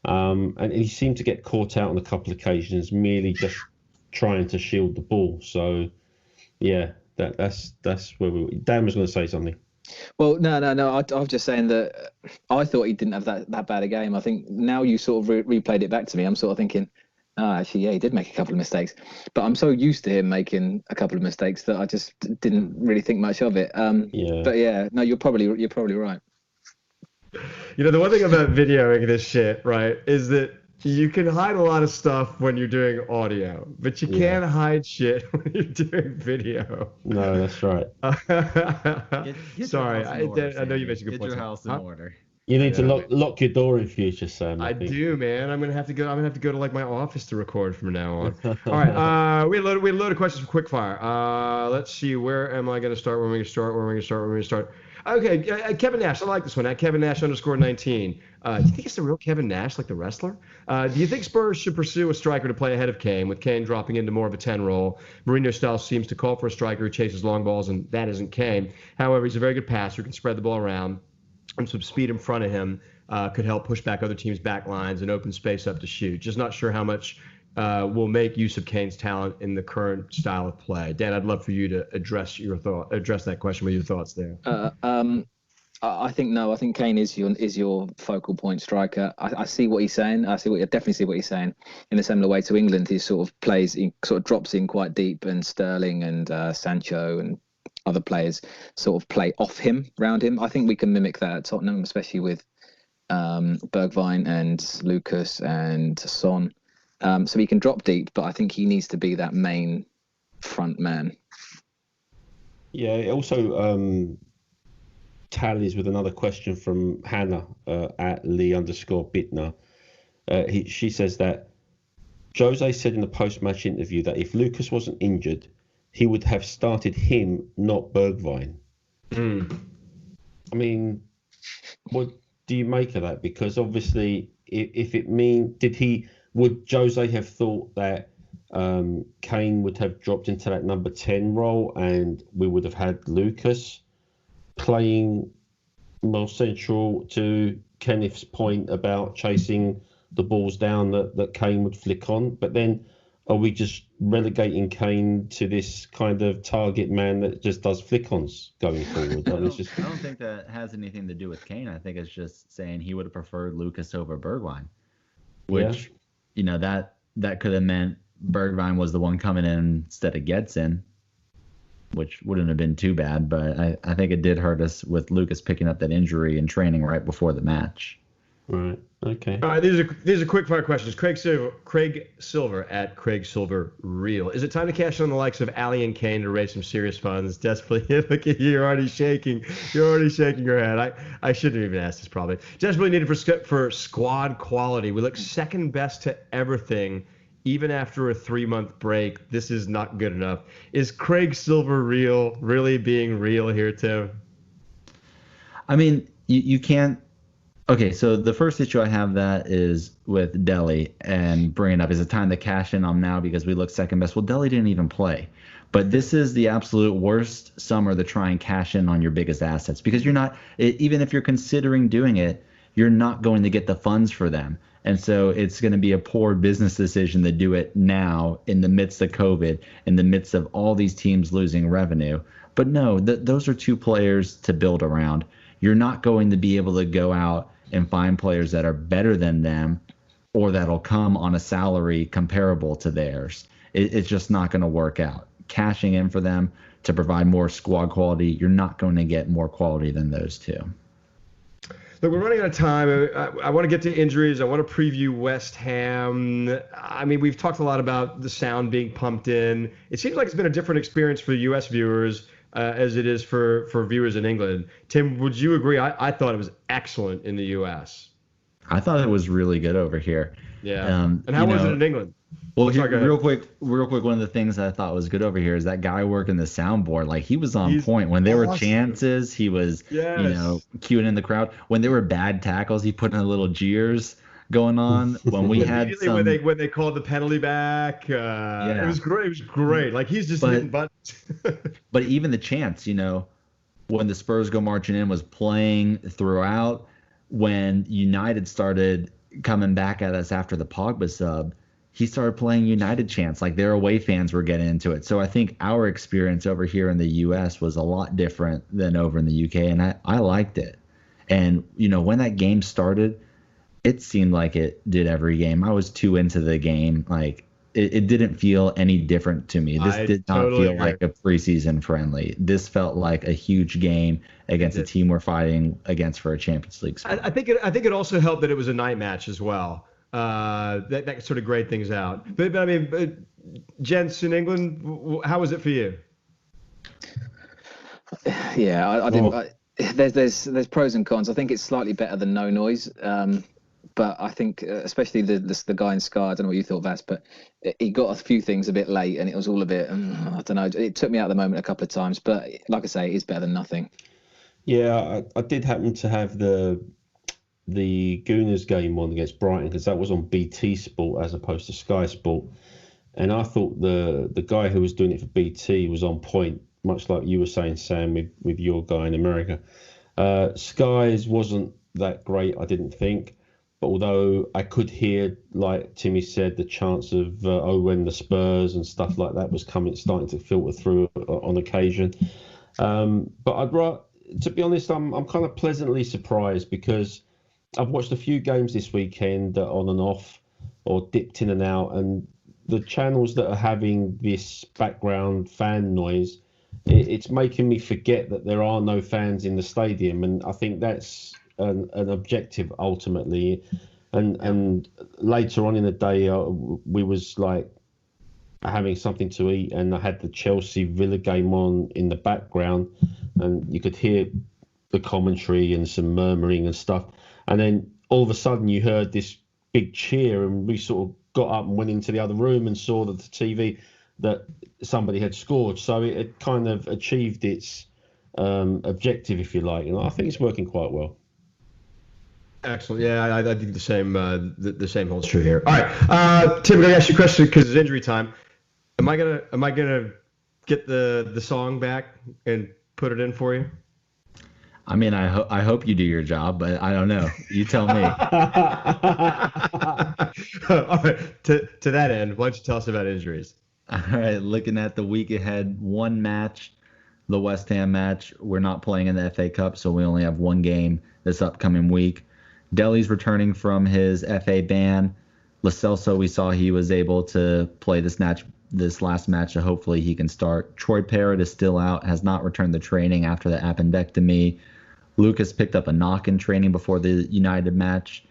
And he seemed to get caught out on a couple of occasions, merely just trying to shield the ball. So, yeah, that's where Dan was going to say something. Well, no. I was just saying that I thought he didn't have that bad a game. I think now you sort of replayed it back to me. I'm sort of thinking, actually, yeah, he did make a couple of mistakes. But I'm so used to him making a couple of mistakes that I just didn't really think much of it. But yeah, no, you're probably right. The one thing about videoing this shit, right, is that you can hide a lot of stuff when you're doing audio, but you can't hide shit when you're doing video. No, that's right. Get Sorry, I know you mentioned good points. Get your house in order. You need to lock your door in future, Sam. I do, man. I'm gonna have to go to like my office to record from now on. All right. We had a load of questions from Quickfire. Let's see. Where am I gonna start? Where am I gonna start? Okay, Kevin Nash. I like this one. At Kevin Nash _19. Do you think it's the real Kevin Nash, like the wrestler? Do you think Spurs should pursue a striker to play ahead of Kane, with Kane dropping into more of a 10 role? Mourinho style seems to call for a striker who chases long balls, and that isn't Kane. However, he's a very good passer, can spread the ball around, and some speed in front of him could help push back other teams' back lines and open space up to shoot. Just not sure how much will make use of Kane's talent in the current style of play. Dan, I'd love for you to address that question with your thoughts there. I think no. I think Kane is your focal point striker. I see what he's saying. I definitely see what he's saying. In a similar way to England, he sort of drops in quite deep, and Sterling and Sancho and other players sort of play off him, round him. I think we can mimic that at Tottenham, especially with Bergwijn and Lucas and Son. So he can drop deep, but I think he needs to be that main front man. Yeah, it also tallies with another question from Hannah at Lee _Bittner. She says that Jose said in the post-match interview that if Lucas wasn't injured, he would have started him, not Bergwijn. I mean, what do you make of that? Because obviously, if it would Jose have thought that Kane would have dropped into that number 10 role and we would have had Lucas playing more central to Kenneth's point about chasing the balls down that Kane would flick on? But then are we just relegating Kane to this kind of target man that just does flick-ons going forward? I don't think that has anything to do with Kane. I think it's just saying he would have preferred Lucas over Bergwijn, which, that could have meant Bergwijn was the one coming in instead of Gedson, which wouldn't have been too bad. But I think it did hurt us with Lucas picking up that injury in training right before the match. Right. Okay. All right. These are quick fire questions. Craig Silver at Craig Silver Real. Is it time to cash in on the likes of Ali and Kane to raise some serious funds? Desperately, look at you. You're already shaking your head. I shouldn't have even asked this probably. Desperately needed for squad quality. We look second best to everything, even after a 3-month break. This is not good enough. Is Craig Silver Real really being real here, Tim? I mean, you can't. Okay, so the first issue I have that is with Dele and bringing up, is it time to cash in on now because we look second best? Well, Dele didn't even play. But this is the absolute worst summer to try and cash in on your biggest assets because you're not, even if you're considering doing it, you're not going to get the funds for them. And so it's going to be a poor business decision to do it now in the midst of COVID, in the midst of all these teams losing revenue. But no, those are two players to build around. You're not going to be able to go out and find players that are better than them or that'll come on a salary comparable to theirs. It's just not going to work out. Cashing in for them to provide more squad quality, you're not going to get more quality than those two. Look, we're running out of time. I want to get to injuries. I want to preview West Ham. I mean, we've talked a lot about the sound being pumped in. It seems like it's been a different experience for U.S. viewers as it is for viewers in England. Tim, would you agree? I thought it was excellent in the U.S. I thought it was really good over here. Yeah. And how was it in England? Well, real quick, one of the things that I thought was good over here is that guy working the soundboard. Like, he was on point. When there were chances, he was, cueing in the crowd. When there were bad tackles, he put in a little jeers going on. When we had when they called the penalty back, it was great. It was great. Like, he's just hitting buttons. But even the chance, when the Spurs go marching in, was playing throughout. When United started coming back at us after the Pogba sub, he started playing United chants. Like, their away fans were getting into it. So I think our experience over here in the U.S. was a lot different than over in the U.K., and I liked it. And, when that game started, it seemed like it did every game. I was too into the game. Like, it didn't feel any different to me. This did not feel like a preseason friendly. This felt like a huge game against a team we're fighting against for a Champions League spot. I think it also helped that it was a night match as well. That sort of grayed things out. But I mean, gents in England, how was it for you? Yeah, I didn't. There's pros and cons. I think it's slightly better than no noise. But I think, especially the guy in Sky, I don't know what you thought, Vas, but he got a few things a bit late, and it was all a bit, I don't know. It took me out of the moment a couple of times, but like I say, it is better than nothing. Yeah, I did happen to have the Gooners game on against Brighton because that was on BT Sport as opposed to Sky Sport, and I thought the guy who was doing it for BT was on point, much like you were saying, Sam, with your guy in America. Sky's wasn't that great, I didn't think. Although I could hear, like Timmy said, the chants of when the Spurs and stuff like that was starting to filter through on occasion. But to be honest, I'm kind of pleasantly surprised because I've watched a few games this weekend on and off or dipped in and out, and the channels that are having this background fan noise, it's making me forget that there are no fans in the stadium, and I think that's an objective ultimately. And later on in the day, we was like having something to eat, and I had the Chelsea Villa game on in the background, and you could hear the commentary and some murmuring and stuff. And then all of a sudden you heard this big cheer, and we sort of got up and went into the other room and saw that the TV that somebody had scored. So it had kind of achieved its objective, if you like, and I think it's working quite well. Excellent. Yeah, I think the same. The same holds true here. All right, Tim, I'm gonna ask you a question because it's injury time. Am I gonna get the song back and put it in for you? I mean, I hope you do your job, but I don't know. You tell me. All right. To that end, why don't you tell us about injuries? All right, looking at the week ahead, one match, the West Ham match. We're not playing in the FA Cup, so we only have one game this upcoming week. Dele's returning from his FA ban. Lo Celso, we saw he was able to play this last match, so hopefully he can start. Troy Parrott is still out, has not returned to training after the appendectomy. Lucas picked up a knock in training before the United match.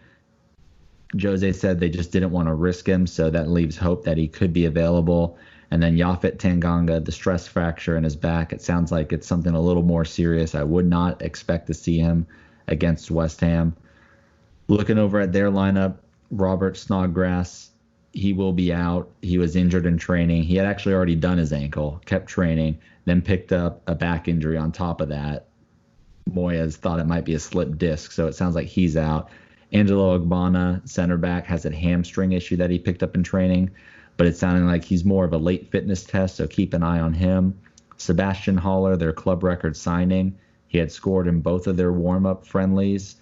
Jose said they just didn't want to risk him, so that leaves hope that he could be available. And then Yaphet Tanganga, the stress fracture in his back. It sounds like it's something a little more serious. I would not expect to see him against West Ham. Looking over at their lineup, Robert Snodgrass, he will be out. He was injured in training. He had actually already done his ankle, kept training, then picked up a back injury on top of that. Moyes thought it might be a slipped disc, so it sounds like he's out. Angelo Ogbonna, center back, has a hamstring issue that he picked up in training, but it's sounding like he's more of a late fitness test, so keep an eye on him. Sebastian Haller, their club record signing, he had scored in both of their warm-up friendlies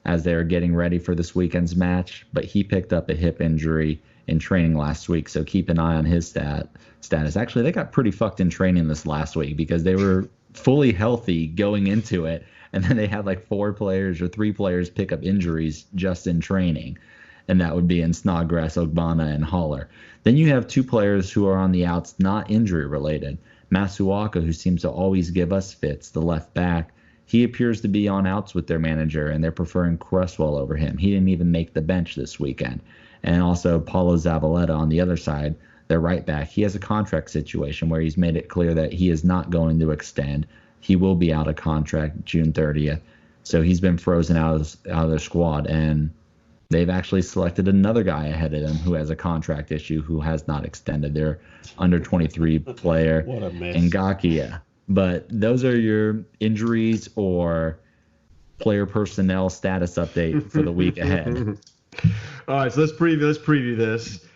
as they were getting ready for this weekend's match, but he picked up a hip injury in training last week, so keep an eye on his status. Actually, they got pretty fucked in training this last week because they were fully healthy going into it, and then they had like 4 players or 3 players pick up injuries just in training, and that would be in Snodgrass, Ogbonna, and Haller. Then you have 2 players who are on the outs, not injury related. Masuaka, who seems to always give us fits, the left back, he appears to be on outs with their manager, and they're preferring Cresswell over him. He didn't even make the bench this weekend. And also Paulo Zabaleta on the other side, their right back. He has a contract situation where he's made it clear that he is not going to extend. He will be out of contract June 30th. So he's been frozen out of their squad, and they've actually selected another guy ahead of him who has a contract issue who has not extended. Their under-23 player, Ngakia. But those are your injuries or player personnel status update for the week ahead. All right, so let's preview this.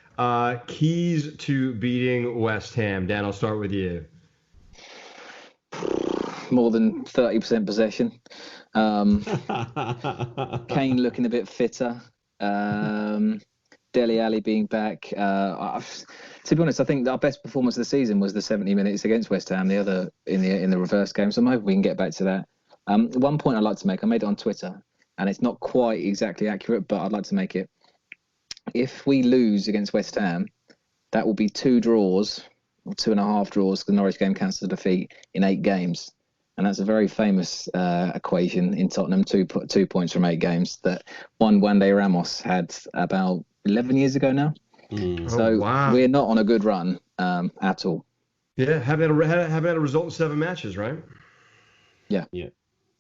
Keys to beating West Ham. Dan, I'll start with you. More than 30% possession. Kane looking a bit fitter. Dele Alli being back. To be honest, I think our best performance of the season was the 70 minutes against West Ham, the other in the reverse game. So I'm hoping we can get back to that. One point I'd like to make, I made it on Twitter, and it's not quite exactly accurate, but I'd like to make it. If we lose against West Ham, that will be 2 draws, or 2.5 draws, the Norwich game counts as a defeat in 8 games. And that's a very famous equation in Tottenham, 2 points from 8 games that one Wande Ramos had about 11 years ago now. So we're not on a good run at all. Yeah, haven't had a result in 7 matches, right? Yeah.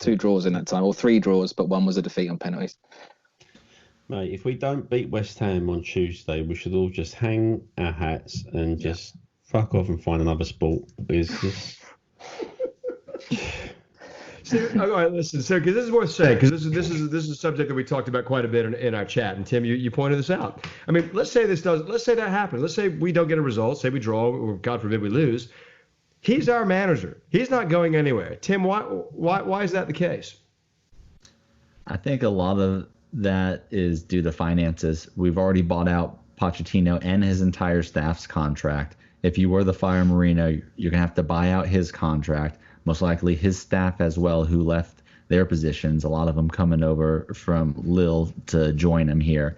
2 draws in that time, or 3 draws, but 1 was a defeat on penalties. Mate, if we don't beat West Ham on Tuesday, we should all just hang our hats and just fuck off and find another sport. So, all right, listen. So, because this is worth saying, because this is a subject that we talked about quite a bit in our chat, and Tim, you pointed this out. I mean, let's say that happens. Let's say we don't get a result. Say we draw, or God forbid we lose. He's our manager. He's not going anywhere. Tim, why is that the case? I think a lot of that is due to finances. We've already bought out Pochettino and his entire staff's contract. If you were the Fire Marino, you're going to have to buy out his contract, most likely his staff as well, who left their positions, a lot of them coming over from Lille to join him here.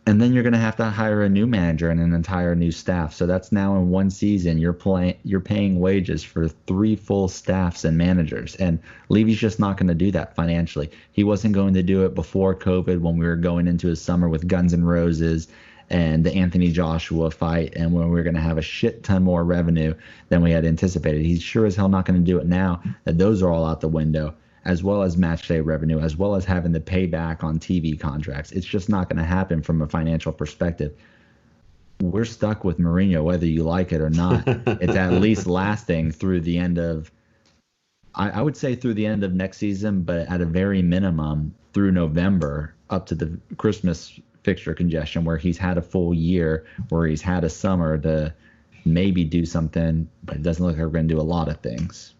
And then you're going to have to hire a new manager and an entire new staff. So that's now in one season, you're paying wages for 3 full staffs and managers. And Levy's just not going to do that financially. He wasn't going to do it before COVID when we were going into a summer with Guns N' Roses and the Anthony Joshua fight, and when we're going to have a shit ton more revenue than we had anticipated. He's sure as hell not going to do it now that those are all out the window. as well as match day revenue, as well as having to pay back on TV contracts. It's just not going to happen from a financial perspective. We're stuck with Mourinho, whether you like it or not. It's at least lasting through the end of, I would say through the end of next season, but at a very minimum through November up to the Christmas fixture congestion, where he's had a full year, where he's had a summer to maybe do something, but it doesn't look like we're going to do a lot of things.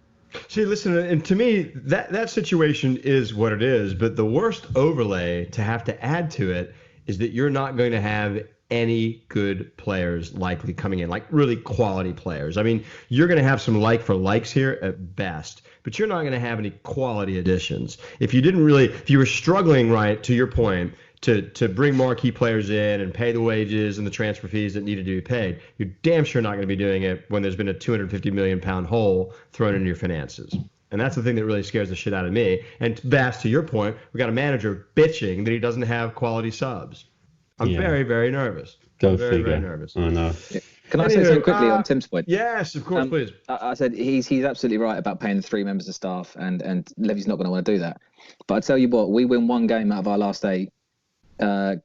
See, listen, and to me, that situation is what it is. But the worst overlay to have to add to it is that you're not going to have any good players likely coming in, like really quality players. I mean, you're going to have some like for likes here at best, but you're not going to have any quality additions. If you were struggling, right, to your point, to bring marquee players in and pay the wages and the transfer fees that needed to be paid, you're damn sure not going to be doing it when there's been a 250 million pound hole thrown into your finances. And that's the thing that really scares the shit out of me. And Bass, to your point, we got a manager bitching that he doesn't have quality subs. I'm very, very nervous. Go very, figure. very nervous. I know. Can I say something quickly on Tim's point? Yes, of course, please. I said he's absolutely right about paying the 3 members of staff, and Levy's not going to want to do that. But I tell you what, we win 1 game out of our last 8.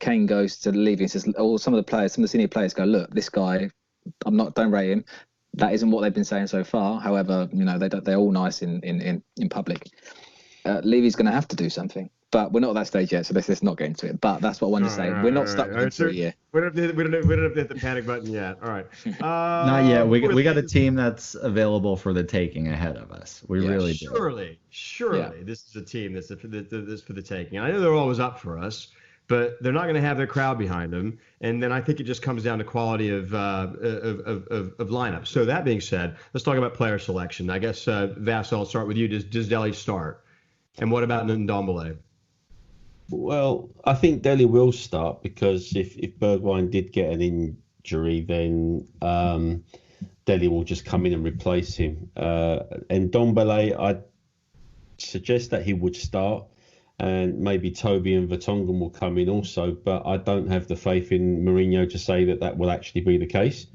Kane goes to Levy and says, some of the senior players go, look, this guy, don't rate him. That isn't what they've been saying so far. However, they're all nice in public. Levy's going to have to do something. But we're not at that stage yet, so let's not get into it. But that's what I wanted to say. We're not stuck with him for a year. We don't have to hit the panic button yet. All right. Not yet. We got a team that's available for the taking ahead of us. We really do. Surely, this is a team that's for the taking. I know they're always up for us, but they're not going to have their crowd behind them. And then I think it just comes down to quality of lineup. So that being said, let's talk about player selection. I guess Vass, I'll start with you. Does Dele start? And what about Ndombele? Well, I think Dele will start, because if Bergwijn did get an injury, then Dele will just come in and replace him. And Ndombele, I'd suggest that he would start, and maybe Toby and Vertonghen will come in also. But I don't have the faith in Mourinho to say that will actually be the case,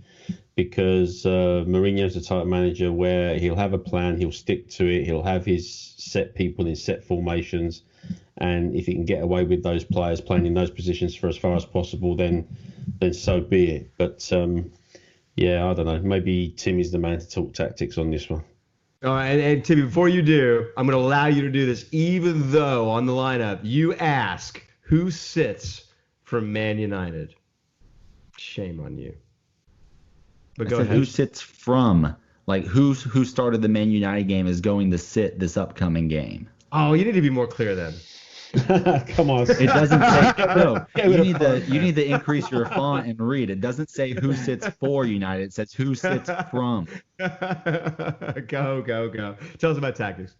because Mourinho's the type of manager where he'll have a plan, he'll stick to it, he'll have his set people in set formations. And if he can get away with those players playing in those positions for as far as possible, then so be it. But I don't know. Maybe Tim is the man to talk tactics on this one. All right, and Timmy, before you do, I'm going to allow you to do this, even though on the lineup you ask who sits from Man United. Shame on you. But go ahead. Who sits from? Like who started the Man United game is going to sit this upcoming game? Oh, you need to be more clear then. Come on. It doesn't say no. You need to increase your font and read. It doesn't say who sits for United. It says who sits from. Go. Tell us about tactics.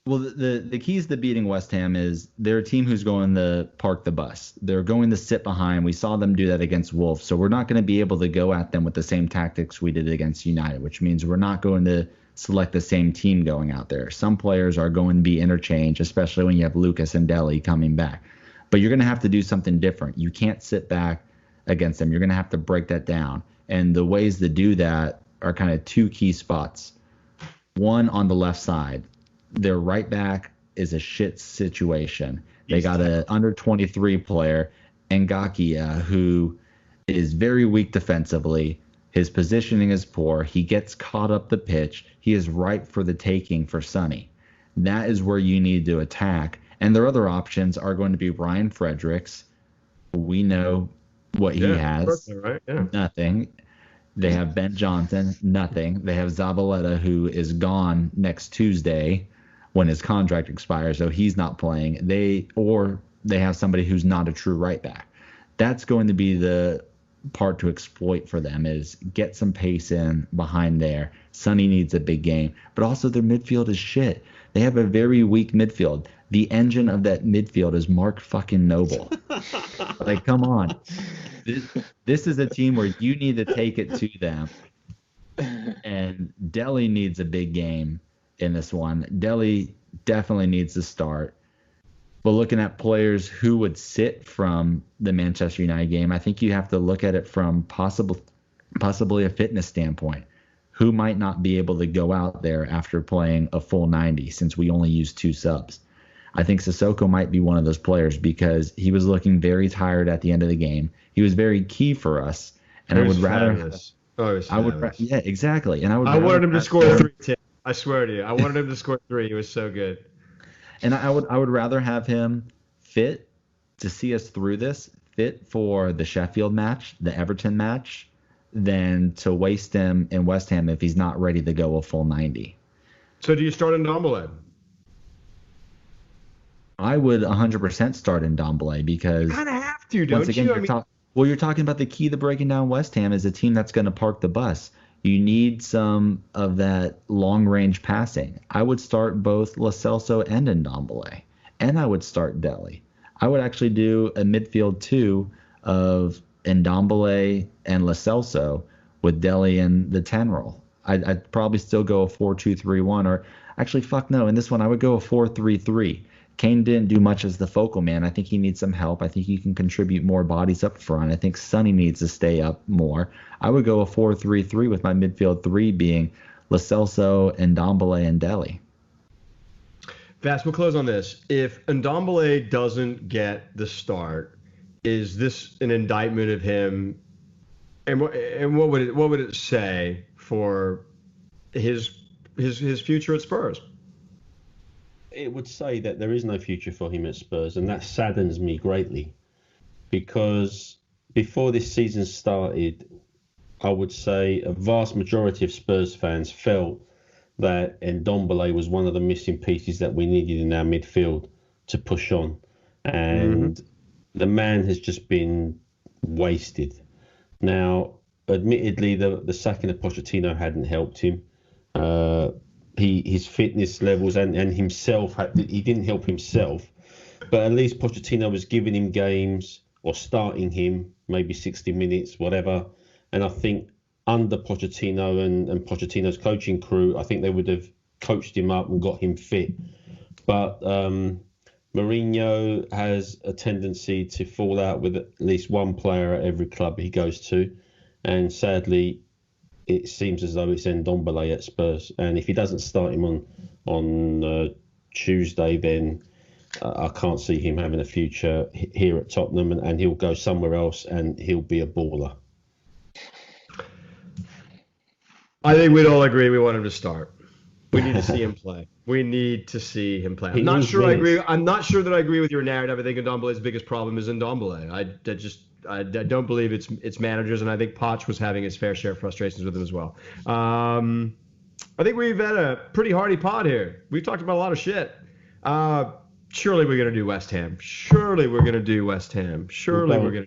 Well, the keys to beating West Ham is they're a team who's going to park the bus. They're going to sit behind. We saw them do that against Wolves. So we're not going to be able to go at them with the same tactics we did against United, which means we're not going to select the same team going out there. Some players are going to be interchanged, especially when you have Lucas and Dele coming back. But you're going to have to do something different. You can't sit back against them. You're going to have to break that down. And the ways to do that are kind of 2 key spots. One, on the left side, their right back is a shit situation. They got an under 23 player, Ngakia, who is very weak defensively. His positioning is poor. He gets caught up the pitch. He is ripe for the taking for Sonny. That is where you need to attack. And their other options are going to be Ryan Fredericks. We know what he has. Right? Yeah. Nothing. They have Ben Johnson. Nothing. They have Zabaleta, who is gone next Tuesday when his contract expires, so he's not playing. They have somebody who's not a true right back. That's going to be the part to exploit for them, is get some pace in behind there. Sonny needs a big game, but also their midfield is shit. They have a very weak midfield. The engine of that midfield is Mark fucking Noble. Like, come on. This is a team where you need to take it to them. And Dele needs a big game in this one. Dele definitely needs to start. But looking at players who would sit from the Manchester United game, I think you have to look at it from possibly a fitness standpoint. who might not be able to go out there after playing a full 90 since we only use 2 subs. I think Sissoko might be one of those players because he was looking very tired at the end of the game. He was very key for us, and I would rather. Yeah, exactly. And I wanted him to score 3, Tim. I swear to you, I wanted him to score 3. He was so good. And I would rather have him fit to see us through this, fit for the Sheffield match, the Everton match, than to waste him in West Ham if he's not ready to go a full 90. So do you start in Ndombele? I would 100% start in Ndombele because you kind of have to, don't once again, you? you're talking about the key to breaking down West Ham is a team that's going to park the bus. You need some of that long-range passing. I would start both Lo Celso and Ndombele, and I would start Dele. I would actually do a midfield 2 of Ndombele and Lo Celso with Dele in the 10 role. I'd probably still go a 4-2-3-1, or actually, fuck no. In this one, I would go a 4-3-3. Kane didn't do much as the focal man. I think he needs some help. I think he can contribute more bodies up front. I think Sonny needs to stay up more. I would go a 4-3-3 with my midfield 3 being Lo Celso, Ndombele, and Dele. Fast, we'll close on this. If Ndombele doesn't get the start, is this an indictment of him? And what would it say for his future at Spurs? It would say that there is no future for him at Spurs, and that saddens me greatly, because before this season started, I would say a vast majority of Spurs fans felt that Ndombele was one of the missing pieces that we needed in our midfield to push on, and the man has just been wasted. Now, admittedly, the sacking of Pochettino hadn't helped him. His fitness levels and himself, he didn't help himself, but at least Pochettino was giving him games or starting him maybe 60 minutes, whatever. And I think under Pochettino and Pochettino's coaching crew, I think they would have coached him up and got him fit. But Mourinho has a tendency to fall out with at least one player at every club he goes to, and sadly, it seems as though it's Ndombele at Spurs, and if he doesn't start him on Tuesday, then I can't see him having a future here at Tottenham, and he'll go somewhere else, and he'll be a baller. I think we'd all agree we want him to start. We need to see him play. We need to see him play. I'm not sure that I agree with your narrative. I think Ndombele's biggest problem is Ndombele. I don't believe it's managers, and I think Poch was having his fair share of frustrations with him as well. I think we've had a pretty hearty pod here. We've talked about a lot of shit. Surely we're going to do West Ham.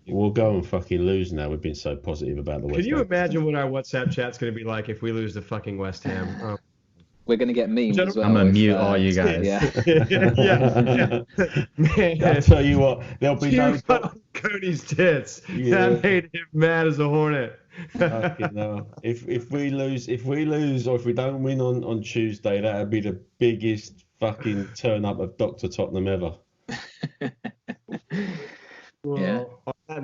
We'll go and fucking lose now. We've been so positive about the West Ham. Can you imagine what our WhatsApp chat's going to be like if we lose the fucking West Ham? We're going to get memes as well. I'm going to mute all you guys. Yeah. Man, I'll tell you what, there'll be no... Cody's tits. Yeah. That made him mad as a hornet. No. If we lose, or if we don't win on Tuesday, that'll be the biggest fucking turn up of Dr. Tottenham ever. Well, on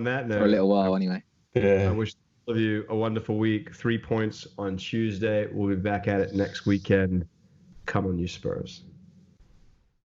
that note. For a little while, anyway. Yeah. I wish all of you a wonderful week. 3 points on Tuesday. We'll be back at it next weekend. Come on, you Spurs.